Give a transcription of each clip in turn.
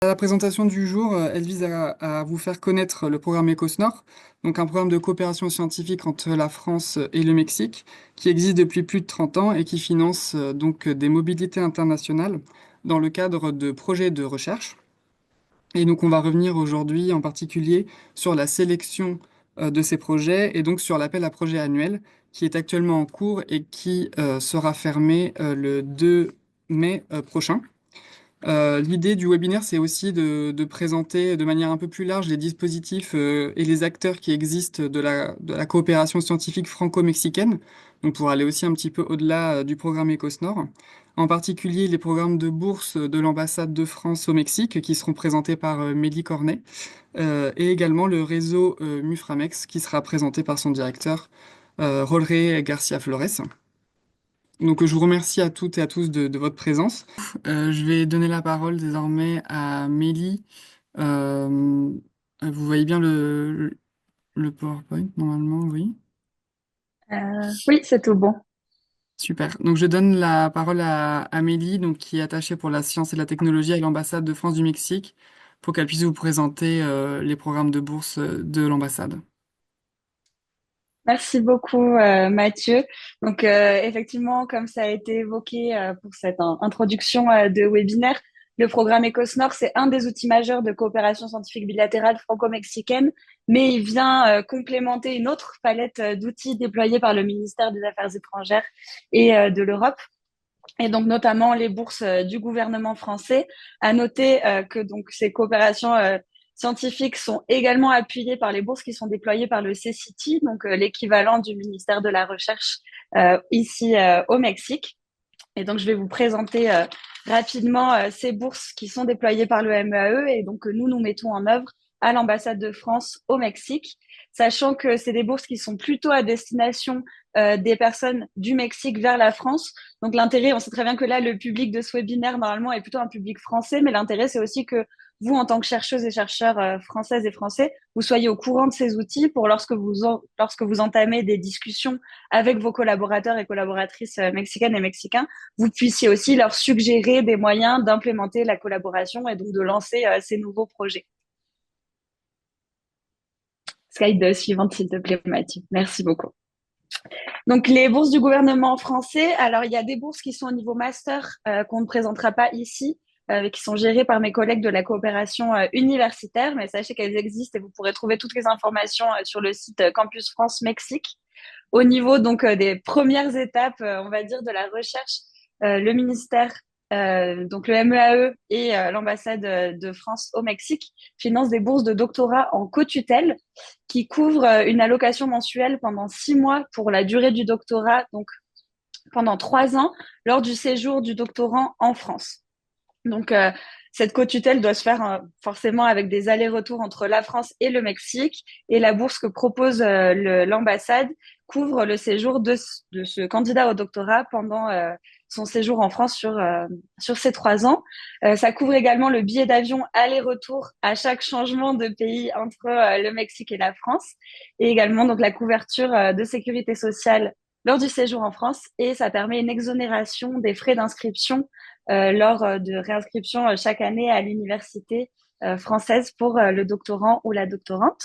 La présentation du jour, elle vise à vous faire connaître le programme ECOSNOR, donc un programme de coopération scientifique entre la France et le Mexique, qui existe depuis plus de 30 ans et qui finance donc des mobilités internationales dans le cadre de projets de recherche. Et donc on va revenir aujourd'hui en particulier sur la sélection de ces projets et donc sur l'appel à projets annuel qui est actuellement en cours et qui sera fermé le 2 mai prochain. L'idée du webinaire, c'est aussi de présenter de manière un peu plus large les dispositifs et les acteurs qui existent de la coopération scientifique franco-mexicaine, donc pour aller aussi un petit peu au-delà du programme ECOSNOR. En particulier, les programmes de bourse de l'ambassade de France au Mexique, qui seront présentés par Mélie Cornet, et également le réseau Muframex, qui sera présenté par son directeur, Jorge Garcia Flores. Donc, je vous remercie à toutes et à tous de votre présence. Je vais donner la parole désormais à Mélie. Euh, Vous voyez bien le PowerPoint, normalement, oui. Oui, c'est tout bon. Super. Donc, je donne la parole à Amélie, donc, qui est attachée pour la science et la technologie à l'ambassade de France du Mexique, pour qu'elle puisse vous présenter les programmes de bourse de l'ambassade. Merci beaucoup, Mathieu. Donc, effectivement, comme ça a été évoqué pour cette introduction de webinaire, le programme ECOSNOR, c'est un des outils majeurs de coopération scientifique bilatérale franco-mexicaine, mais il vient complémenter une autre palette d'outils déployés par le ministère des Affaires étrangères et de l'Europe. Et donc notamment les bourses du gouvernement français. À noter que donc ces coopérations scientifiques sont également appuyées par les bourses qui sont déployées par le CCT, donc l'équivalent du ministère de la Recherche ici au Mexique. Et donc je vais vous présenter rapidement ces bourses qui sont déployées par le MEAE et donc que nous mettons en œuvre à l'ambassade de France au Mexique, sachant que c'est des bourses qui sont plutôt à destination des personnes du Mexique vers la France. Donc l'intérêt, on sait très bien que là, le public de ce webinaire, normalement, est plutôt un public français, mais l'intérêt, c'est aussi que vous, en tant que chercheuses et chercheurs françaises et français, vous soyez au courant de ces outils pour lorsque vous entamez des discussions avec vos collaborateurs et collaboratrices mexicaines et mexicains, vous puissiez aussi leur suggérer des moyens d'implémenter la collaboration et donc de lancer ces nouveaux projets. Slide suivante, s'il te plaît, Mathieu. Merci beaucoup. Donc, les bourses du gouvernement français, alors il y a des bourses qui sont au niveau master qu'on ne présentera pas ici, qui sont gérées par mes collègues de la coopération universitaire, mais sachez qu'elles existent et vous pourrez trouver toutes les informations sur le site Campus France Mexique. Au niveau donc des premières étapes, on va dire, de la recherche, le ministère, donc le MEAE et l'ambassade de France au Mexique financent des bourses de doctorat en co-tutelle qui couvrent une allocation mensuelle pendant 6 mois pour la durée du doctorat, donc pendant 3 ans, lors du séjour du doctorant en France. Donc, cette co-tutelle doit se faire forcément avec des allers-retours entre la France et le Mexique. Et la bourse que propose l'ambassade couvre le séjour de ce candidat au doctorat pendant son séjour en France sur ces 3 ans. Ça couvre également le billet d'avion aller-retour à chaque changement de pays entre le Mexique et la France. Et également donc la couverture de sécurité sociale lors du séjour en France. Et ça permet une exonération des frais d'inscription lors de réinscription chaque année à l'université française pour le doctorant ou la doctorante.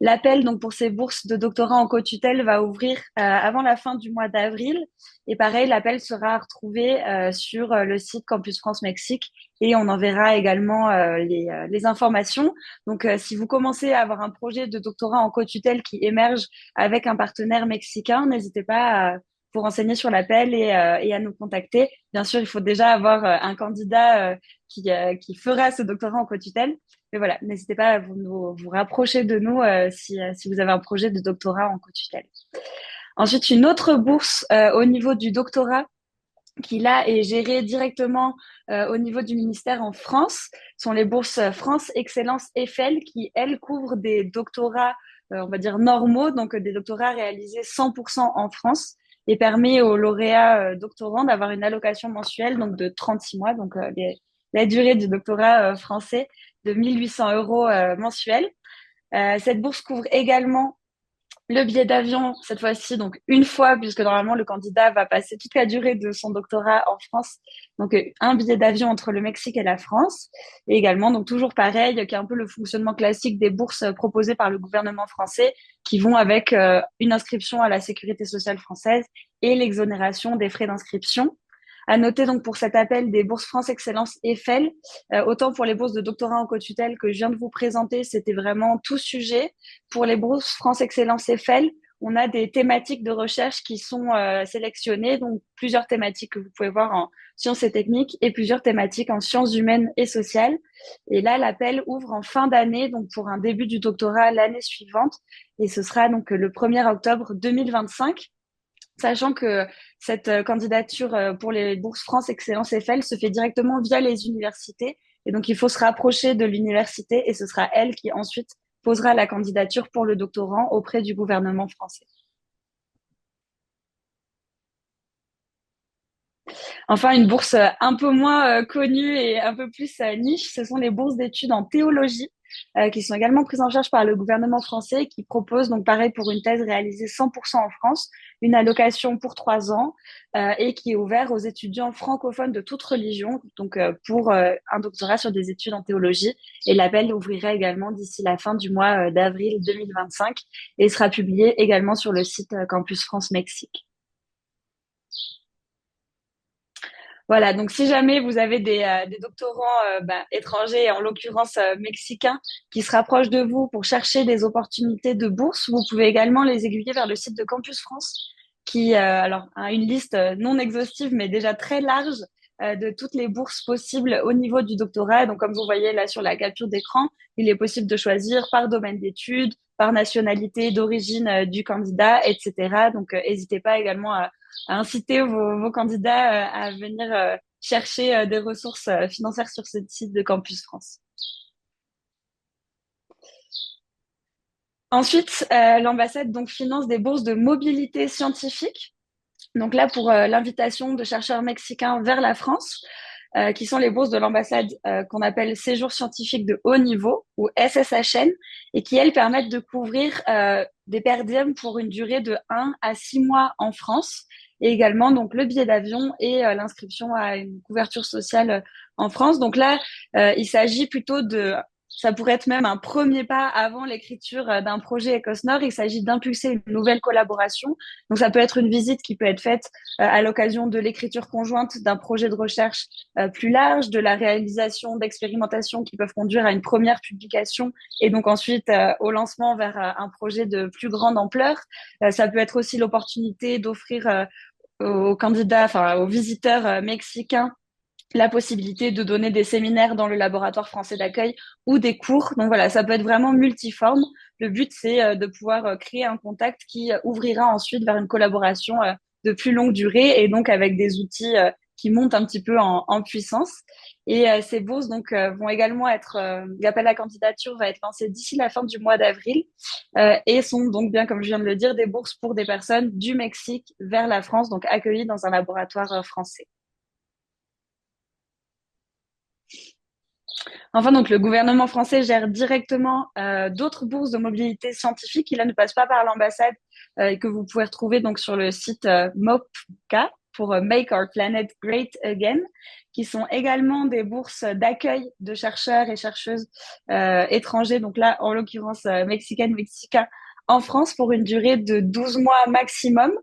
L'appel donc pour ces bourses de doctorat en co-tutelle va ouvrir avant la fin du mois d'avril. Et pareil, l'appel sera retrouvé sur le site Campus France Mexique et on enverra également les informations. Donc, si vous commencez à avoir un projet de doctorat en co-tutelle qui émerge avec un partenaire mexicain, n'hésitez pas à vous renseigner sur l'appel et à nous contacter. Bien sûr, il faut déjà avoir un candidat qui fera ce doctorat en co-tutelle. Mais voilà, n'hésitez pas à vous rapprocher de nous si vous avez un projet de doctorat en co-tutelle. Ensuite, une autre bourse au niveau du doctorat qui là est gérée directement au niveau du ministère en France sont les bourses France Excellence Eiffel qui, elles, couvrent des doctorats, on va dire, normaux, donc des doctorats réalisés 100% en France et permet aux lauréats doctorants d'avoir une allocation mensuelle donc de 36 mois, donc la durée du doctorat français de 1 800 € mensuels. Cette bourse couvre également Le billet d'avion, cette fois-ci, donc une fois, puisque normalement le candidat va passer toute la durée de son doctorat en France. Donc un billet d'avion entre le Mexique et la France. Et également, donc toujours pareil, qui est un peu le fonctionnement classique des bourses proposées par le gouvernement français, qui vont avec une inscription à la sécurité sociale française et l'exonération des frais d'inscription. À noter donc pour cet appel des bourses France Excellence Eiffel, autant pour les bourses de doctorat en co-tutelle que je viens de vous présenter, c'était vraiment tout sujet. Pour les bourses France Excellence Eiffel, on a des thématiques de recherche qui sont sélectionnées, donc plusieurs thématiques que vous pouvez voir en sciences et techniques et plusieurs thématiques en sciences humaines et sociales. Et là, l'appel ouvre en fin d'année, donc pour un début du doctorat l'année suivante, et ce sera donc le 1er octobre 2025. Sachant que cette candidature pour les bourses France Excellence Eiffel se fait directement via les universités. Et donc, il faut se rapprocher de l'université et ce sera elle qui ensuite posera la candidature pour le doctorant auprès du gouvernement français. Enfin, une bourse un peu moins connue et un peu plus niche, ce sont les bourses d'études en théologie, qui sont également prises en charge par le gouvernement français, qui propose, donc pareil pour une thèse réalisée 100% en France, une allocation pour 3 ans et qui est ouvert aux étudiants francophones de toute religion, donc pour un doctorat sur des études en théologie. Et l'appel ouvrirait également d'ici la fin du mois d'avril 2025 et sera publié également sur le site Campus France Mexique. Voilà, donc si jamais vous avez des doctorants étrangers, en l'occurrence mexicains, qui se rapprochent de vous pour chercher des opportunités de bourse, vous pouvez également les aiguiller vers le site de Campus France, qui alors a une liste non exhaustive, mais déjà très large de toutes les bourses possibles au niveau du doctorat. Donc, comme vous voyez là sur la capture d'écran, il est possible de choisir par domaine d'études, par nationalité d'origine du candidat, etc. Donc, n'hésitez pas également à inciter vos candidats à venir chercher des ressources financières sur ce site de Campus France. Ensuite, l'ambassade donc finance des bourses de mobilité scientifique. Donc là, pour l'invitation de chercheurs mexicains vers la France, qui sont les bourses de l'ambassade qu'on appelle séjour scientifique de haut niveau ou SSHN, et qui, elles, permettent de couvrir des per diem pour une durée de 1 à 6 mois en France, et également donc le billet d'avion et l'inscription à une couverture sociale en France. Donc là, il s'agit plutôt de ça pourrait être même un premier pas avant l'écriture d'un projet Ecosnor. Il s'agit d'impulser une nouvelle collaboration. Donc, ça peut être une visite qui peut être faite à l'occasion de l'écriture conjointe d'un projet de recherche plus large, de la réalisation d'expérimentations qui peuvent conduire à une première publication et donc ensuite au lancement vers un projet de plus grande ampleur. Ça peut être aussi l'opportunité d'offrir aux candidats, enfin aux visiteurs mexicains la possibilité de donner des séminaires dans le laboratoire français d'accueil ou des cours. Donc voilà, ça peut être vraiment multiforme. Le but, c'est de pouvoir créer un contact qui ouvrira ensuite vers une collaboration de plus longue durée et donc avec des outils qui montent un petit peu en puissance. Et ces bourses donc vont également être, l'appel à candidature va être lancé d'ici la fin du mois d'avril et sont donc bien, comme je viens de le dire, des bourses pour des personnes du Mexique vers la France, donc accueillies dans un laboratoire français. Enfin, donc le gouvernement français gère directement d'autres bourses de mobilité scientifique qui là ne passent pas par l'ambassade et que vous pouvez retrouver donc sur le site MOPCA pour Make Our Planet Great Again, qui sont également des bourses d'accueil de chercheurs et chercheuses étrangers, donc là en l'occurrence mexicains en France pour une durée de 12 mois maximum.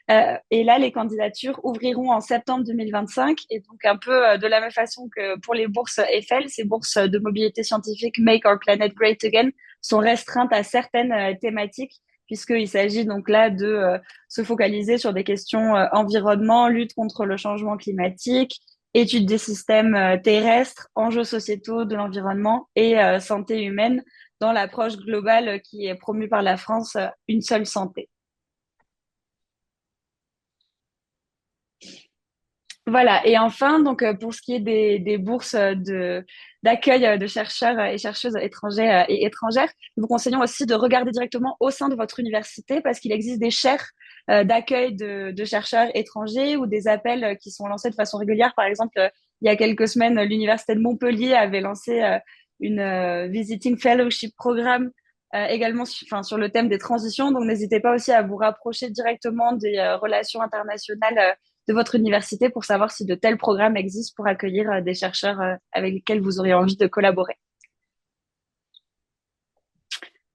Et là, les candidatures ouvriront en septembre 2025. Et donc, un peu de la même façon que pour les bourses Eiffel, ces bourses de mobilité scientifique Make Our Planet Great Again sont restreintes à certaines thématiques, puisqu'il s'agit donc là de se focaliser sur des questions environnement, lutte contre le changement climatique, études des systèmes terrestres, enjeux sociétaux de l'environnement et santé humaine dans l'approche globale qui est promue par la France, une seule santé. Voilà. Et enfin, donc pour ce qui est des bourses d'accueil de chercheurs et chercheuses étrangers et étrangères, nous vous conseillons aussi de regarder directement au sein de votre université parce qu'il existe des chaires d'accueil de chercheurs étrangers ou des appels qui sont lancés de façon régulière. Par exemple, il y a quelques semaines, l'université de Montpellier avait lancé une visiting fellowship programme également sur le thème des transitions. Donc, n'hésitez pas aussi à vous rapprocher directement des relations internationales de votre université pour savoir si de tels programmes existent pour accueillir des chercheurs avec lesquels vous auriez envie de collaborer.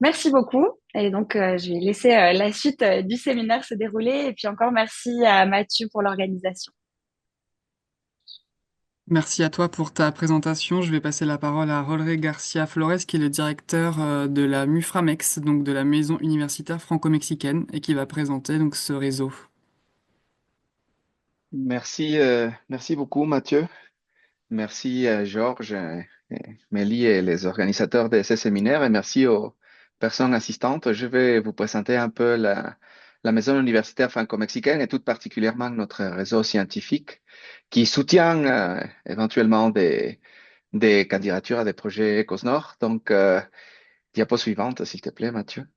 Merci beaucoup. Et donc, je vais laisser la suite du séminaire se dérouler. Et puis encore, merci à Mathieu pour l'organisation. Merci à toi pour ta présentation. Je vais passer la parole à Rolré Garcia Flores, qui est le directeur de la MUFRAMEX, donc de la Maison universitaire franco-mexicaine, et qui va présenter donc ce réseau. Merci beaucoup, Mathieu. Merci, Georges, Mélie et les organisateurs de ce séminaire. Et merci aux personnes assistantes. Je vais vous présenter un peu la Maison universitaire franco-mexicaine et tout particulièrement notre réseau scientifique qui soutient éventuellement des candidatures à des projets ECOSNOR. Donc, diapo suivante, s'il te plaît, Mathieu.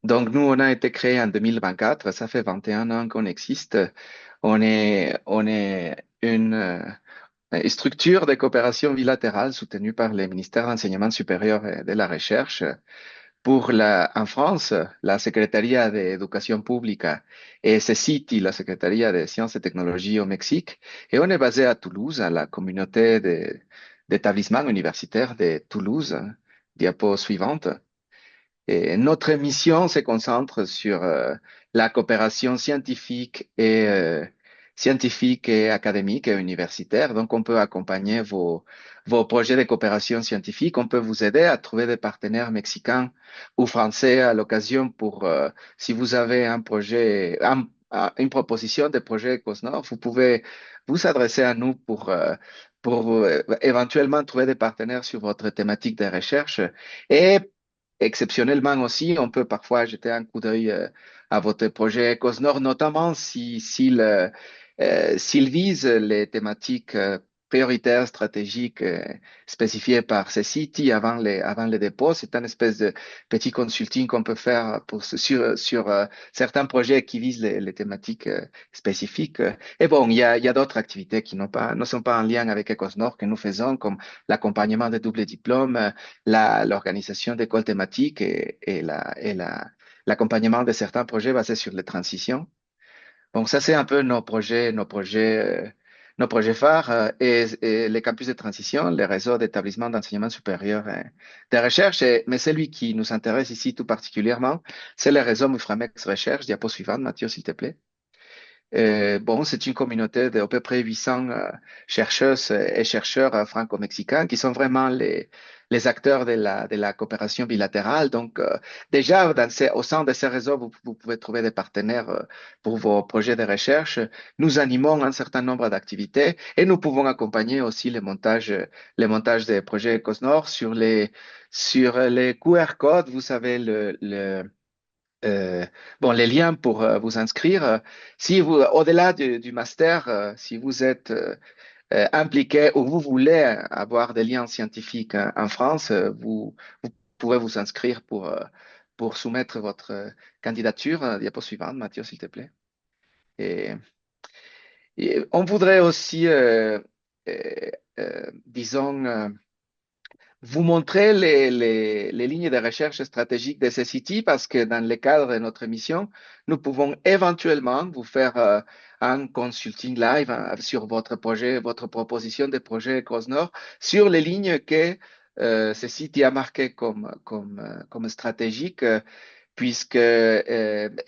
Donc, nous, on a été créé en 2024. Ça fait 21 ans qu'on existe. On est une structure de coopération bilatérale soutenue par le ministère de l'Enseignement supérieur et de la Recherche. En France, la Secretaría de Educación Pública et CECITI, la Secretaría de Sciences et Technologies au Mexique. Et on est basé à Toulouse, à la communauté d'établissements universitaires de Toulouse. Diapo suivante. Et notre mission se concentre sur la coopération scientifique et académique et universitaire. Donc, on peut accompagner vos projets de coopération scientifique. On peut vous aider à trouver des partenaires mexicains ou français à l'occasion si vous avez un projet, une proposition de projet COSNOR, vous pouvez vous adresser à nous pour éventuellement trouver des partenaires sur votre thématique de recherche. Et exceptionnellement aussi, on peut parfois jeter un coup d'œil à votre projet Cosnor, notamment s'il vise les thématiques prioritaires, stratégiques spécifiées par ces sites avant les dépôts. C'est un espèce de petit consulting qu'on peut faire sur certains projets qui visent les thématiques spécifiques. Et bon, il y a d'autres activités qui ne sont pas en lien avec Ecosnor que nous faisons, comme l'accompagnement des doubles diplômes, l'organisation d'écoles thématiques l'accompagnement de certains projets basés sur les transitions. Donc ça, c'est un peu nos projets phares et les campus de transition, les réseaux d'établissements d'enseignement supérieur et de recherche. Mais celui qui nous intéresse ici tout particulièrement, c'est le réseau Muframex Recherche. Diapo suivante, Mathieu, s'il te plaît. Bon, c'est une communauté d'à peu près 800 chercheuses et chercheurs franco-mexicains qui sont vraiment les acteurs de la coopération bilatérale. Donc, déjà, au sein de ces réseaux, vous pouvez trouver des partenaires pour vos projets de recherche. Nous animons un certain nombre d'activités et nous pouvons accompagner aussi les montages des projets COSNOR sur les QR codes. Vous savez, euh, bon, les liens pour vous inscrire. Si vous, au-delà du master, si vous êtes impliqué ou vous voulez avoir des liens scientifiques en France, vous pourrez vous inscrire pour soumettre votre candidature. Diapo suivante, Mathieu, s'il te plaît. Et, et on voudrait aussi, euh, disons, vous montrer les lignes de recherche stratégiques de ces sites parce que dans le cadre de notre mission, nous pouvons éventuellement vous faire un consulting live sur votre projet, votre proposition de projet CrossNord sur les lignes que ce site a marqué comme stratégiques puisque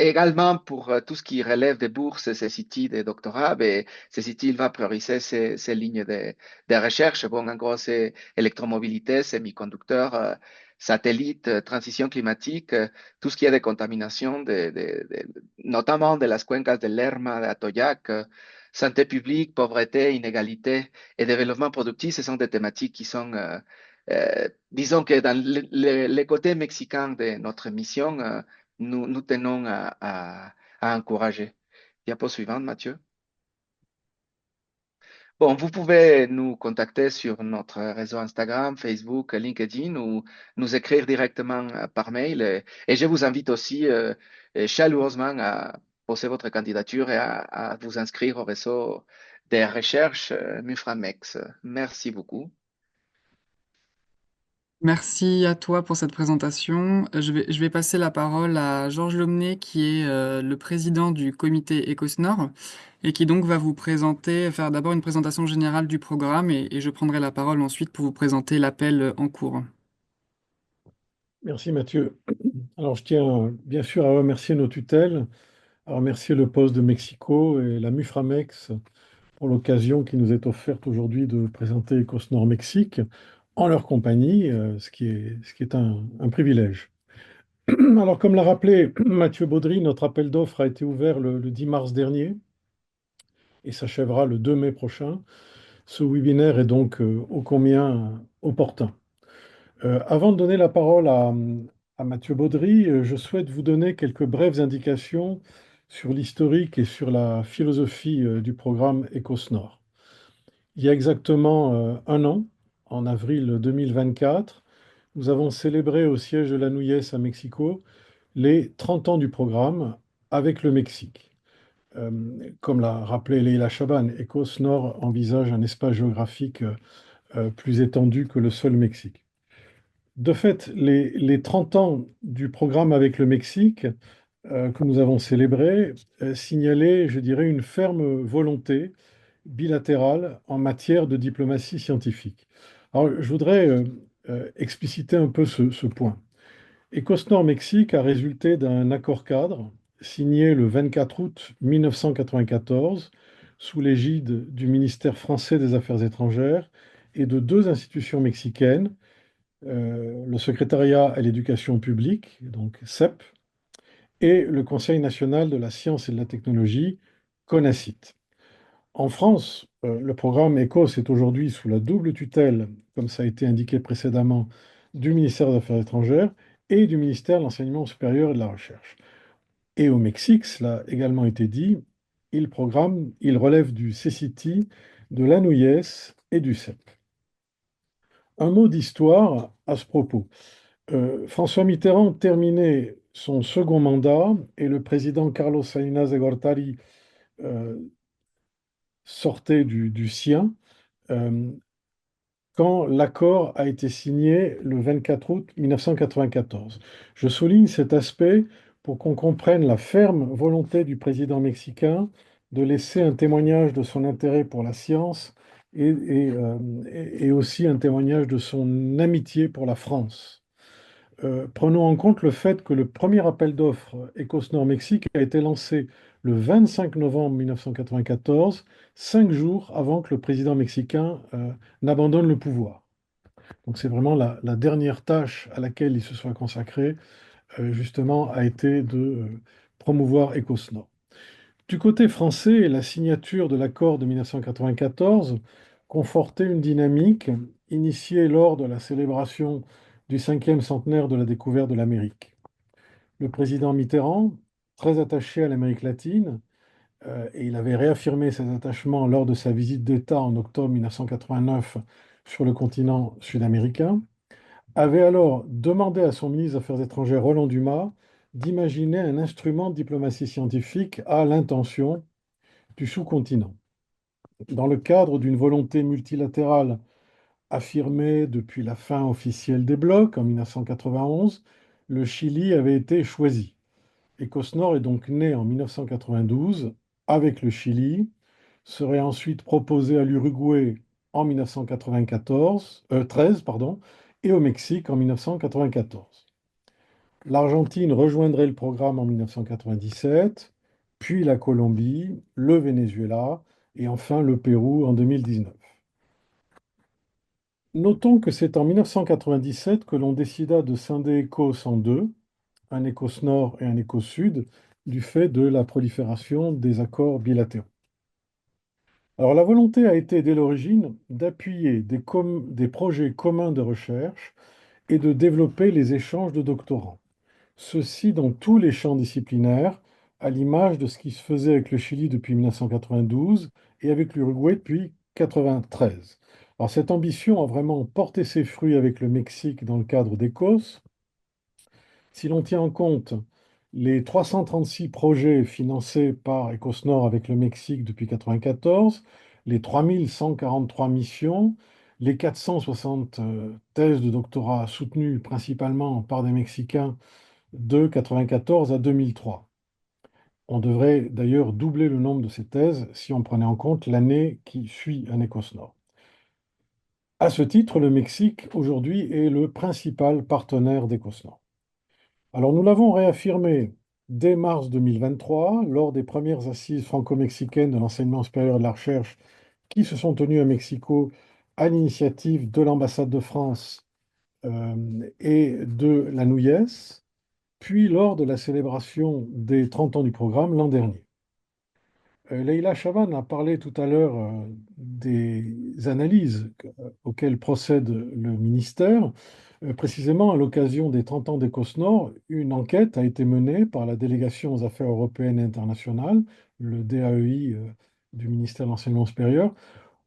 également pour tout ce qui relève des bourses, ces sites de doctorat, ben, ces sites, il va prioriser ces lignes de recherche. Bon, en gros, c'est électromobilité, semi-conducteurs, satellites, transition climatique, tout ce qui est de contamination, notamment de las cuencas de Lerma, de Atoyac, santé publique, pauvreté, inégalité et développement productif, ce sont des thématiques qui sont disons que dans le côté mexicain de notre mission, nous tenons à encourager. Diapo suivante, Mathieu. Bon, vous pouvez nous contacter sur notre réseau Instagram, Facebook, LinkedIn ou nous écrire directement par mail. Et je vous invite aussi chaleureusement à poser votre candidature et à vous inscrire au réseau des recherches Muframex. Merci beaucoup. Merci à toi pour cette présentation. Je vais passer la parole à Georges Lomné, qui est le président du comité Ecosnor, et qui donc va vous présenter, faire d'abord une présentation générale du programme, et je prendrai la parole ensuite pour vous présenter l'appel en cours. Merci Mathieu. Alors je tiens bien sûr à remercier nos tutelles, à remercier le Poste de Mexico et la MUFRAMEX pour l'occasion qui nous est offerte aujourd'hui de présenter Ecosnor Mexique en leur compagnie, ce qui est un privilège. Alors comme l'a rappelé Mathieu Baudry, notre appel d'offres a été ouvert le 10 mars dernier et s'achèvera le 2 mai prochain. Ce webinaire est donc ô combien opportun. Avant de donner la parole à Mathieu Baudry, je souhaite vous donner quelques brèves indications sur l'historique et sur la philosophie du programme EcoSNOR. Il y a exactement un an, en avril 2024, nous avons célébré au siège de la NUYES à Mexico les 30 ans du programme avec le Mexique. Euh, Comme l'a rappelé Leila Chaban, EcoSNOR envisage un espace géographique plus étendu que le seul Mexique. De fait, les 30 ans du programme avec le Mexique que nous avons célébré signalaient, je dirais, une ferme volonté bilatérale en matière de diplomatie scientifique. Alors, je voudrais expliciter un peu ce point. Ecosnor-Mexique a résulté d'un accord cadre signé le 24 août 1994 sous l'égide du ministère français des Affaires étrangères et de deux institutions mexicaines, le secrétariat à l'éducation publique, donc CEP, et le Conseil national de la science et de la technologie, CONACYT. En France, le programme ECOS est aujourd'hui sous la double tutelle, comme ça a été indiqué précédemment, du ministère des Affaires étrangères et du ministère de l'Enseignement supérieur et de la Recherche. Et au Mexique, cela a également été dit, il relève du CCT, de l'ANUYES et du CEP. Un mot d'histoire à ce propos. François Mitterrand terminait son second mandat et le président Carlos Salinas de Gortari euh, sortait du sien euh, quand l'accord a été signé le 24 août 1994. Je souligne cet aspect pour qu'on comprenne la ferme volonté du président mexicain de laisser un témoignage de son intérêt pour la science et aussi un témoignage de son amitié pour la France. Prenons en compte le fait que le premier appel d'offres Ecosnor Mexique a été lancé le 25 novembre 1994, 5 jours avant que le président mexicain n'abandonne le pouvoir. Donc c'est vraiment la dernière tâche à laquelle il se soit consacré, justement, a été de promouvoir Ecosnor. Du côté français, la signature de l'accord de 1994 confortait une dynamique initiée lors de la célébration du 5e centenaire de la découverte de l'Amérique. Le président Mitterrand, très attaché à l'Amérique latine, et il avait réaffirmé ses attachements lors de sa visite d'État en octobre 1989 sur le continent sud-américain, avait alors demandé à son ministre des Affaires étrangères, Roland Dumas, d'imaginer un instrument de diplomatie scientifique à l'intention du sous-continent. Dans le cadre d'une volonté multilatérale affirmée depuis la fin officielle des blocs en 1991, le Chili avait été choisi. Ecosnor est donc né en 1992 avec le Chili, serait ensuite proposé à l'Uruguay en 13, pardon, et au Mexique en 1994. L'Argentine rejoindrait le programme en 1997, puis la Colombie, le Venezuela et enfin le Pérou en 2019. Notons que c'est en 1997 que l'on décida de scinder ECOS en deux, un ECOS Nord et un ECOS Sud, du fait de la prolifération des accords bilatéraux. Alors la volonté a été dès l'origine d'appuyer des projets communs de recherche et de développer les échanges de doctorants. Ceci dans tous les champs disciplinaires, à l'image de ce qui se faisait avec le Chili depuis 1992 et avec l'Uruguay depuis 1993. Alors cette ambition a vraiment porté ses fruits avec le Mexique dans le cadre d'ECOS. Si l'on tient en compte les 336 projets financés par ECOSNOR avec le Mexique depuis 1994, les 3143 missions, les 460 thèses de doctorat soutenues principalement par des Mexicains de 1994 à 2003. On devrait d'ailleurs doubler le nombre de ces thèses si on prenait en compte l'année qui suit un Ecosnor. À ce titre, le Mexique aujourd'hui est le principal partenaire d'Ecosnor. Alors nous l'avons réaffirmé dès mars 2023 lors des premières assises franco-mexicaines de l'enseignement supérieur et de la recherche qui se sont tenues à Mexico à l'initiative de l'ambassade de France et de la NUYES, puis lors de la célébration des 30 ans du programme l'an dernier. Leïla Chaban a parlé tout à l'heure des analyses auxquelles procède le ministère. Précisément, à l'occasion des 30 ans d'Ecosnor, une enquête a été menée par la délégation aux affaires européennes et internationales, le DAEI du ministère de l'Enseignement supérieur,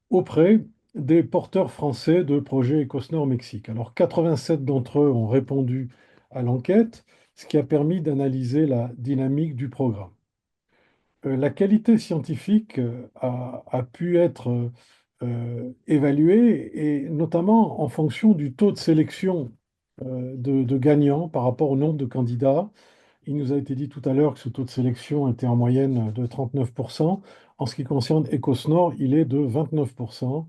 auprès des porteurs français de projets Ecosnor Mexique. Alors, 87 d'entre eux ont répondu à l'enquête, ce qui a permis d'analyser la dynamique du programme. La qualité scientifique a pu être évaluée, et notamment en fonction du taux de sélection de gagnants par rapport au nombre de candidats. Il nous a été dit tout à l'heure que ce taux de sélection était en moyenne de 39%. En ce qui concerne Ecosnor, il est de 29%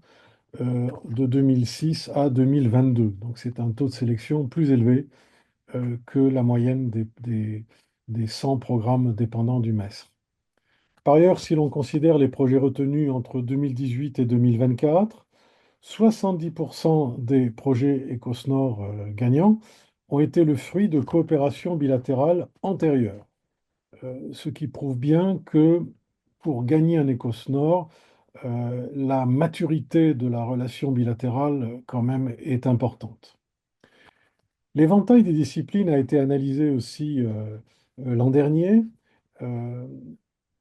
de 2006 à 2022. Donc c'est un taux de sélection plus élevé que la moyenne des 100 programmes dépendants du MES. Par ailleurs, si l'on considère les projets retenus entre 2018 et 2024, 70% des projets Ecosnor gagnants ont été le fruit de coopérations bilatérales antérieures, ce qui prouve bien que pour gagner un Ecosnor, la maturité de la relation bilatérale quand même est importante. L'éventail des disciplines a été analysé aussi l'an dernier. Euh,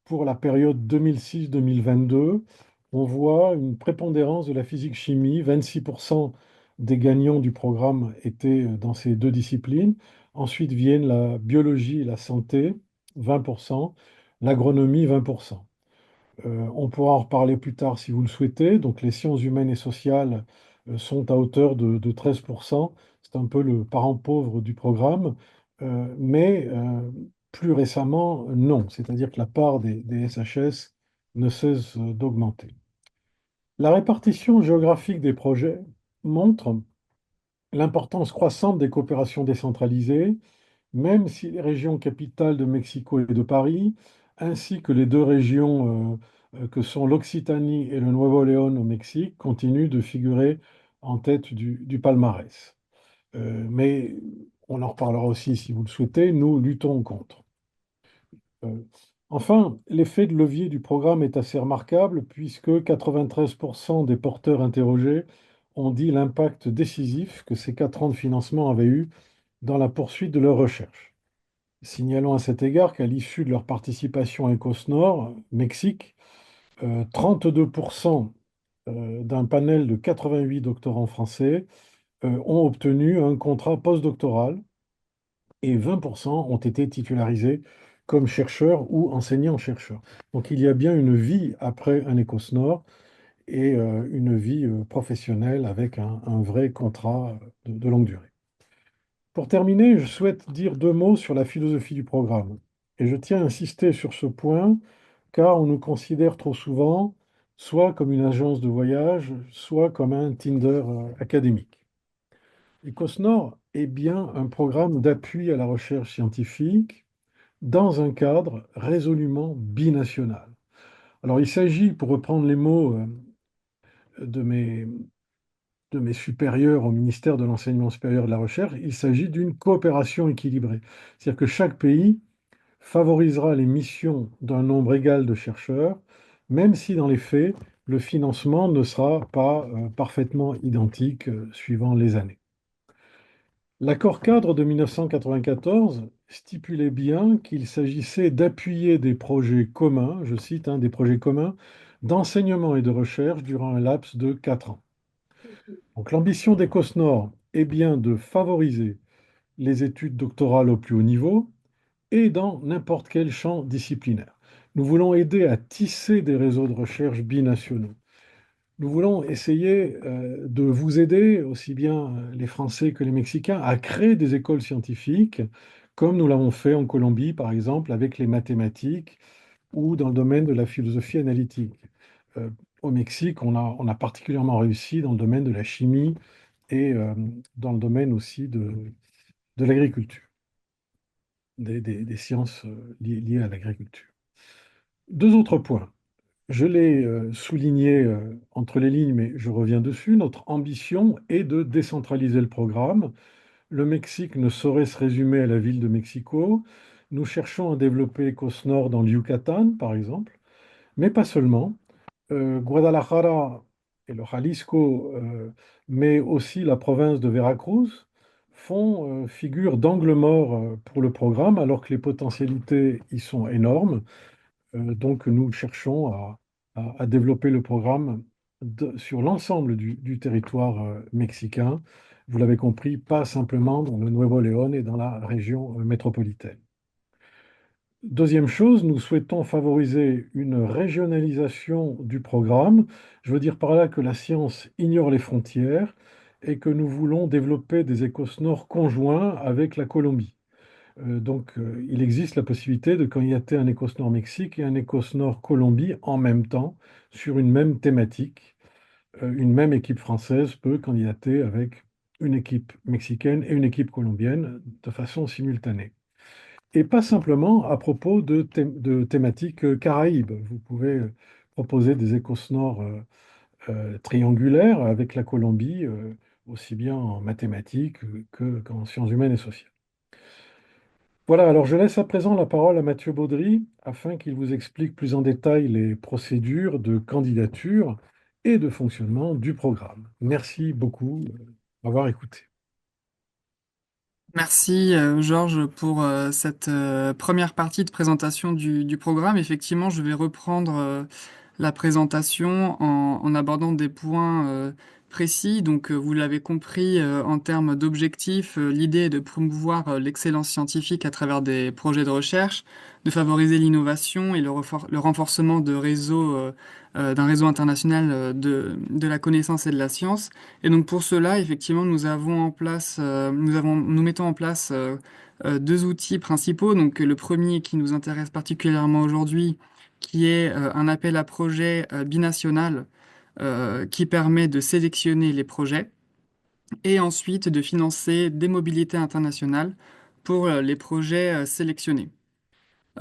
pour la période 2006-2022, on voit une prépondérance de la physique-chimie. 26% des gagnants du programme étaient dans ces deux disciplines. Ensuite viennent la biologie et la santé, 20%, l'agronomie, 20%. On pourra en reparler plus tard si vous le souhaitez. Donc les sciences humaines et sociales sont à hauteur de 13%. C'est un peu le parent pauvre du programme. Mais plus récemment, non. C'est-à-dire que la part des SHS ne cesse d'augmenter. La répartition géographique des projets montre l'importance croissante des coopérations décentralisées, même si les régions capitales de Mexico et de Paris, ainsi que les deux régions que sont l'Occitanie et le Nuevo León au Mexique, continuent de figurer en tête du palmarès. Mais on en reparlera aussi si vous le souhaitez, nous luttons contre. Euh, Enfin, l'effet de levier du programme est assez remarquable puisque 93% des porteurs interrogés ont dit l'impact décisif que ces 4 ans de financement avaient eu dans la poursuite de leurs recherches. Signalons à cet égard qu'à l'issue de leur participation à Ecosnor, Mexique, 32% d'un panel de 88 doctorants français ont obtenu un contrat postdoctoral et 20% ont été titularisés comme chercheurs ou enseignants-chercheurs. Donc il y a bien une vie après un Ecosnor et une vie professionnelle avec un vrai contrat de longue durée. Pour terminer, je souhaite dire 2 mots sur la philosophie du programme. Et je tiens à insister sur ce point, car on nous considère trop souvent soit comme une agence de voyage, soit comme un Tinder académique. Ecosnor est bien un programme d'appui à la recherche scientifique dans un cadre résolument binational. Alors il s'agit, pour reprendre les mots de mes supérieurs au ministère de l'Enseignement supérieur et de la Recherche, il s'agit d'une coopération équilibrée. C'est-à-dire que chaque pays favorisera les missions d'un nombre égal de chercheurs, même si dans les faits, le financement ne sera pas parfaitement identique suivant les années. L'accord cadre de 1994 stipulait bien qu'il s'agissait d'appuyer des projets communs, je cite, des projets communs d'enseignement et de recherche durant un laps de 4 ans. Donc l'ambition d'Ecosnor est bien de favoriser les études doctorales au plus haut niveau et dans n'importe quel champ disciplinaire. Nous voulons aider à tisser des réseaux de recherche binationaux. Nous voulons essayer de vous aider, aussi bien les Français que les Mexicains, à créer des écoles scientifiques, comme nous l'avons fait en Colombie, par exemple, avec les mathématiques ou dans le domaine de la philosophie analytique. Euh, Au Mexique, on a particulièrement réussi dans le domaine de la chimie et dans le domaine aussi de l'agriculture, des sciences liées à l'agriculture. Deux autres points. Je l'ai souligné entre les lignes, mais je reviens dessus. Notre ambition est de décentraliser le programme. Le Mexique ne saurait se résumer à la ville de Mexico. Nous cherchons à développer Ecosnor dans le Yucatan, par exemple, mais pas seulement. Guadalajara et le Jalisco, mais aussi la province de Veracruz, font figure d'angle mort pour le programme, alors que les potentialités y sont énormes. Donc, nous cherchons à développer le programme sur l'ensemble du territoire mexicain. Vous l'avez compris, pas simplement dans le Nuevo León et dans la région métropolitaine. Deuxième chose, nous souhaitons favoriser une régionalisation du programme. Je veux dire par là que la science ignore les frontières et que nous voulons développer des écosnors conjoints avec la Colombie. Il existe la possibilité de candidater un Écosse-Nord Mexique et un Écosse-Nord Colombie en même temps sur une même thématique. Une même équipe française peut candidater avec une équipe mexicaine et une équipe colombienne de façon simultanée. Et pas simplement à propos de thématiques caraïbes. Vous pouvez proposer des Écosse-Nord triangulaires avec la Colombie, aussi bien en mathématiques qu'en sciences humaines et sociales. Voilà, alors je laisse à présent la parole à Mathieu Baudry afin qu'il vous explique plus en détail les procédures de candidature et de fonctionnement du programme. Merci beaucoup d'avoir écouté. Merci Georges pour cette première partie de présentation du programme. Effectivement, je vais reprendre la présentation en abordant des points précis. Donc, vous l'avez compris, en termes d'objectifs, l'idée est de promouvoir l'excellence scientifique à travers des projets de recherche, de favoriser l'innovation et le renforcement d'un réseau international de la connaissance et de la science. Et donc, pour cela, effectivement, nous mettons en place deux outils principaux. Donc, le premier qui nous intéresse particulièrement aujourd'hui, qui est un appel à projet binational qui permet de sélectionner les projets et ensuite de financer des mobilités internationales pour les projets sélectionnés.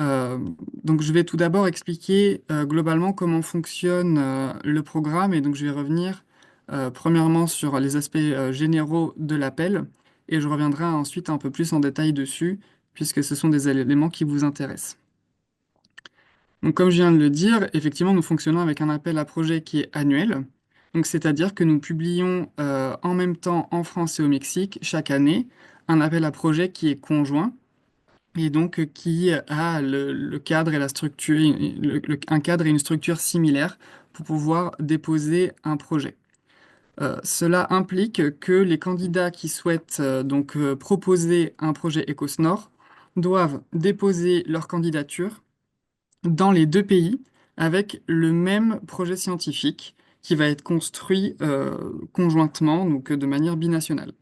Euh, donc je vais tout d'abord expliquer globalement comment fonctionne le programme et donc je vais revenir premièrement sur les aspects généraux de l'appel et je reviendrai ensuite un peu plus en détail dessus puisque ce sont des éléments qui vous intéressent. Donc, comme je viens de le dire, effectivement, nous fonctionnons avec un appel à projet qui est annuel. Donc, c'est-à-dire que nous publions en même temps en France et au Mexique chaque année un appel à projet qui est conjoint et donc qui a le cadre et la structure, un cadre et une structure similaires pour pouvoir déposer un projet. Cela implique que les candidats qui souhaitent proposer un projet EcoSNOR doivent déposer leur candidature dans les deux pays avec le même projet scientifique qui va être construit conjointement, donc de manière binationale.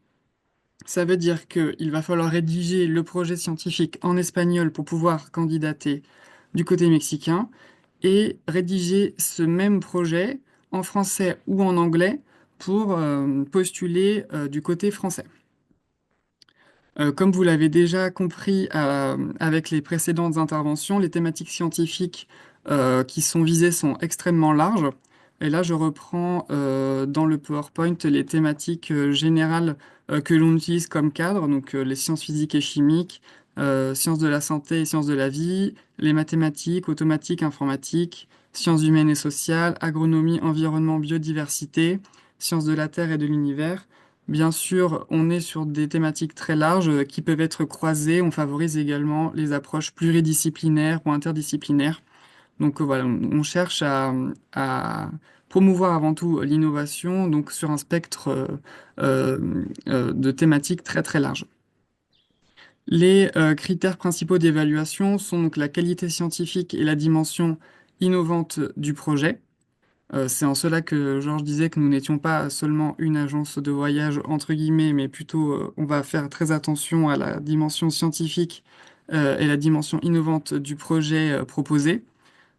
Ça veut dire qu'il va falloir rédiger le projet scientifique en espagnol pour pouvoir candidater du côté mexicain et rédiger ce même projet en français ou en anglais pour postuler du côté français. Comme vous l'avez déjà compris avec les précédentes interventions, les thématiques scientifiques qui sont visées sont extrêmement larges. Et là, je reprends dans le PowerPoint les thématiques générales que l'on utilise comme cadre, donc les sciences physiques et chimiques, sciences de la santé et sciences de la vie, les mathématiques, automatique, informatique, sciences humaines et sociales, agronomie, environnement, biodiversité, sciences de la Terre et de l'univers. Bien sûr, on est sur des thématiques très larges qui peuvent être croisées. On favorise également les approches pluridisciplinaires ou interdisciplinaires. Donc voilà, on cherche à promouvoir avant tout l'innovation, donc sur un spectre de thématiques très très large. Les critères principaux d'évaluation sont donc la qualité scientifique et la dimension innovante du projet. C'est en cela que Georges disait que nous n'étions pas seulement une agence de voyage, entre guillemets, mais plutôt on va faire très attention à la dimension scientifique et la dimension innovante du projet proposé.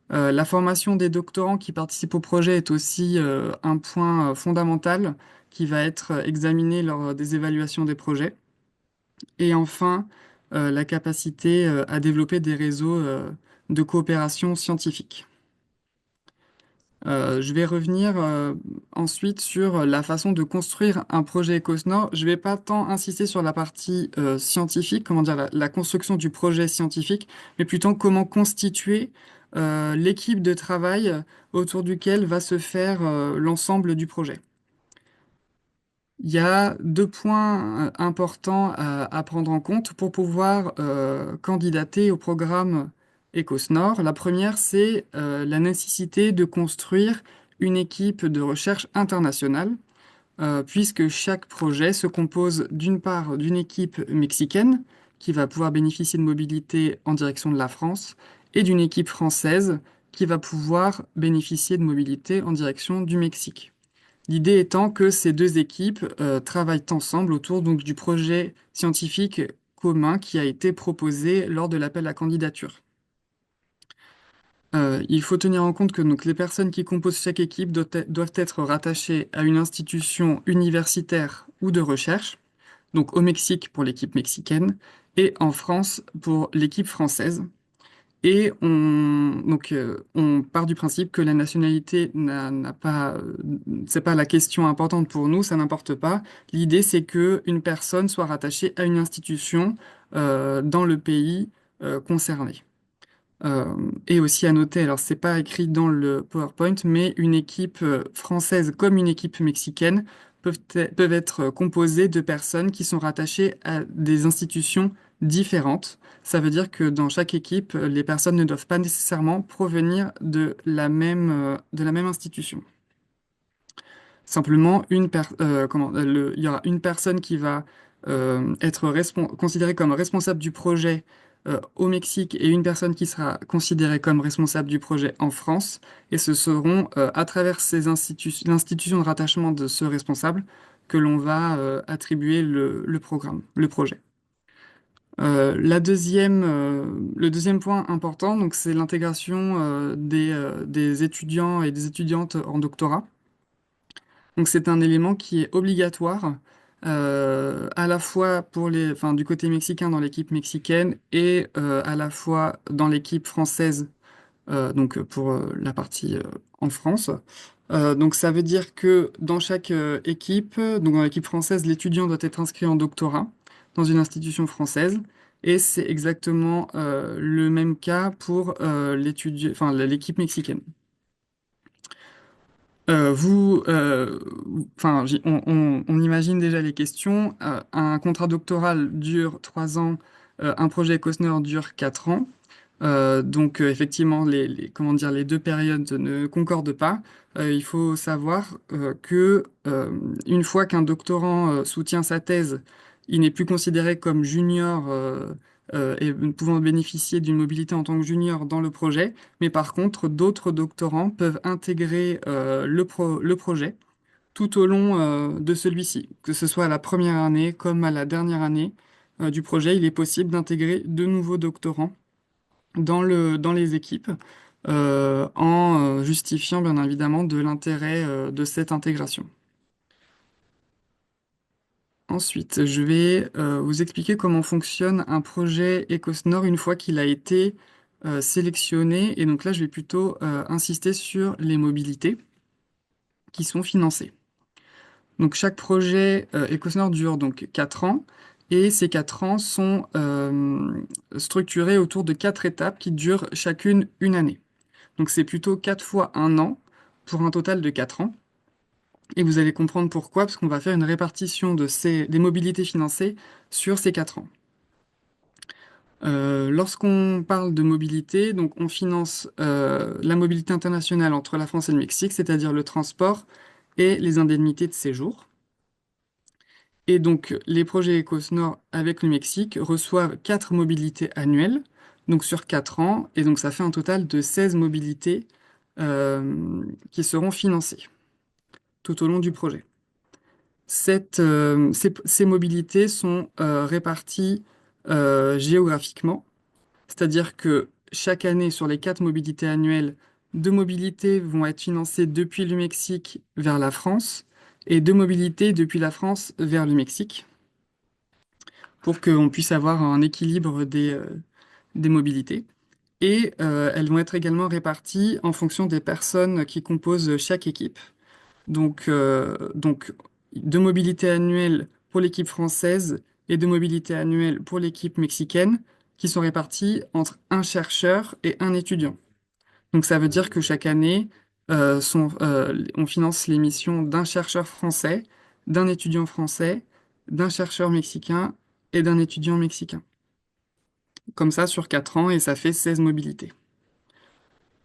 La formation des doctorants qui participent au projet est aussi un point fondamental qui va être examiné lors des évaluations des projets. Et enfin, la capacité à développer des réseaux de coopération scientifique. Je vais revenir ensuite sur la façon de construire un projet Ecosnor. Je ne vais pas tant insister sur la partie scientifique, comment dire, la construction du projet scientifique, mais plutôt comment constituer l'équipe de travail autour duquel va se faire l'ensemble du projet. Il y a deux points importants à prendre en compte pour pouvoir candidater au programme Ecosnor. La première, c'est la nécessité de construire une équipe de recherche internationale, puisque chaque projet se compose d'une part d'une équipe mexicaine qui va pouvoir bénéficier de mobilité en direction de la France et d'une équipe française qui va pouvoir bénéficier de mobilité en direction du Mexique. L'idée étant que ces deux équipes travaillent ensemble autour donc du projet scientifique commun qui a été proposé lors de l'appel à candidature. Il faut tenir en compte que donc, les personnes qui composent chaque équipe doivent être rattachées à une institution universitaire ou de recherche, donc au Mexique pour l'équipe mexicaine et en France pour l'équipe française. Et on part du principe que la nationalité n'a pas, c'est pas la question importante pour nous, ça n'importe pas. L'idée, c'est que une personne soit rattachée à une institution dans le pays concerné. Et aussi à noter, alors c'est pas écrit dans le PowerPoint, mais une équipe française comme une équipe mexicaine peuvent être composées de personnes qui sont rattachées à des institutions différentes. Ça veut dire que dans chaque équipe, les personnes ne doivent pas nécessairement provenir de la même institution. Simplement, il y aura une personne qui va être considérée comme responsable du projet au Mexique et une personne qui sera considérée comme responsable du projet en France. Et ce seront à travers l'institution de rattachement de ce responsable que l'on va attribuer le programme, le projet. Le deuxième point important, donc, c'est l'intégration des étudiants et des étudiantes en doctorat. Donc c'est un élément qui est obligatoire à la fois enfin, du côté mexicain dans l'équipe mexicaine et à la fois dans l'équipe française, donc pour la partie en France. Donc ça veut dire que dans chaque équipe, donc dans l'équipe française, l'étudiant doit être inscrit en doctorat dans une institution française. Et c'est exactement le même cas pour enfin, l'équipe mexicaine. Enfin, on imagine déjà les questions. Un contrat doctoral dure 3 ans, un projet Cosner dure 4 ans. Donc, effectivement, comment dire, les deux périodes ne concordent pas. Il faut savoir que une fois qu'un doctorant soutient sa thèse, il n'est plus considéré comme junior et pouvant bénéficier d'une mobilité en tant que junior dans le projet. Mais par contre, d'autres doctorants peuvent intégrer le projet tout au long de celui-ci, que ce soit à la première année comme à la dernière année du projet. Il est possible d'intégrer de nouveaux doctorants dans les équipes en justifiant bien évidemment de l'intérêt de cette intégration. Ensuite, je vais vous expliquer comment fonctionne un projet Ecosnor une fois qu'il a été sélectionné. Et donc là, je vais plutôt insister sur les mobilités qui sont financées. Donc chaque projet Ecosnor dure donc 4 ans. Et ces 4 ans sont structurés autour de 4 étapes qui durent chacune une année. Donc c'est plutôt 4 fois un an pour un total de 4 ans. Et vous allez comprendre pourquoi, parce qu'on va faire une répartition des mobilités financées sur ces 4 ans. Lorsqu'on parle de mobilité, donc on finance la mobilité internationale entre la France et le Mexique, c'est-à-dire le transport et les indemnités de séjour. Et donc les projets Ecosnor avec le Mexique reçoivent 4 mobilités annuelles, donc sur 4 ans, et donc ça fait un total de 16 mobilités qui seront financées tout au long du projet. Ces mobilités sont réparties géographiquement, c'est-à-dire que chaque année, sur les 4 mobilités annuelles, 2 mobilités vont être financées depuis le Mexique vers la France et 2 mobilités depuis la France vers le Mexique, pour qu'on puisse avoir un équilibre des mobilités. Et elles vont être également réparties en fonction des personnes qui composent chaque équipe. Donc 2 mobilités annuelles pour l'équipe française et 2 mobilités annuelles pour l'équipe mexicaine, qui sont réparties entre un chercheur et un étudiant. Donc ça veut dire que chaque année, on finance les missions d'un chercheur français, d'un étudiant français, d'un chercheur mexicain et d'un étudiant mexicain. Comme ça sur 4 ans, et ça fait 16 mobilités.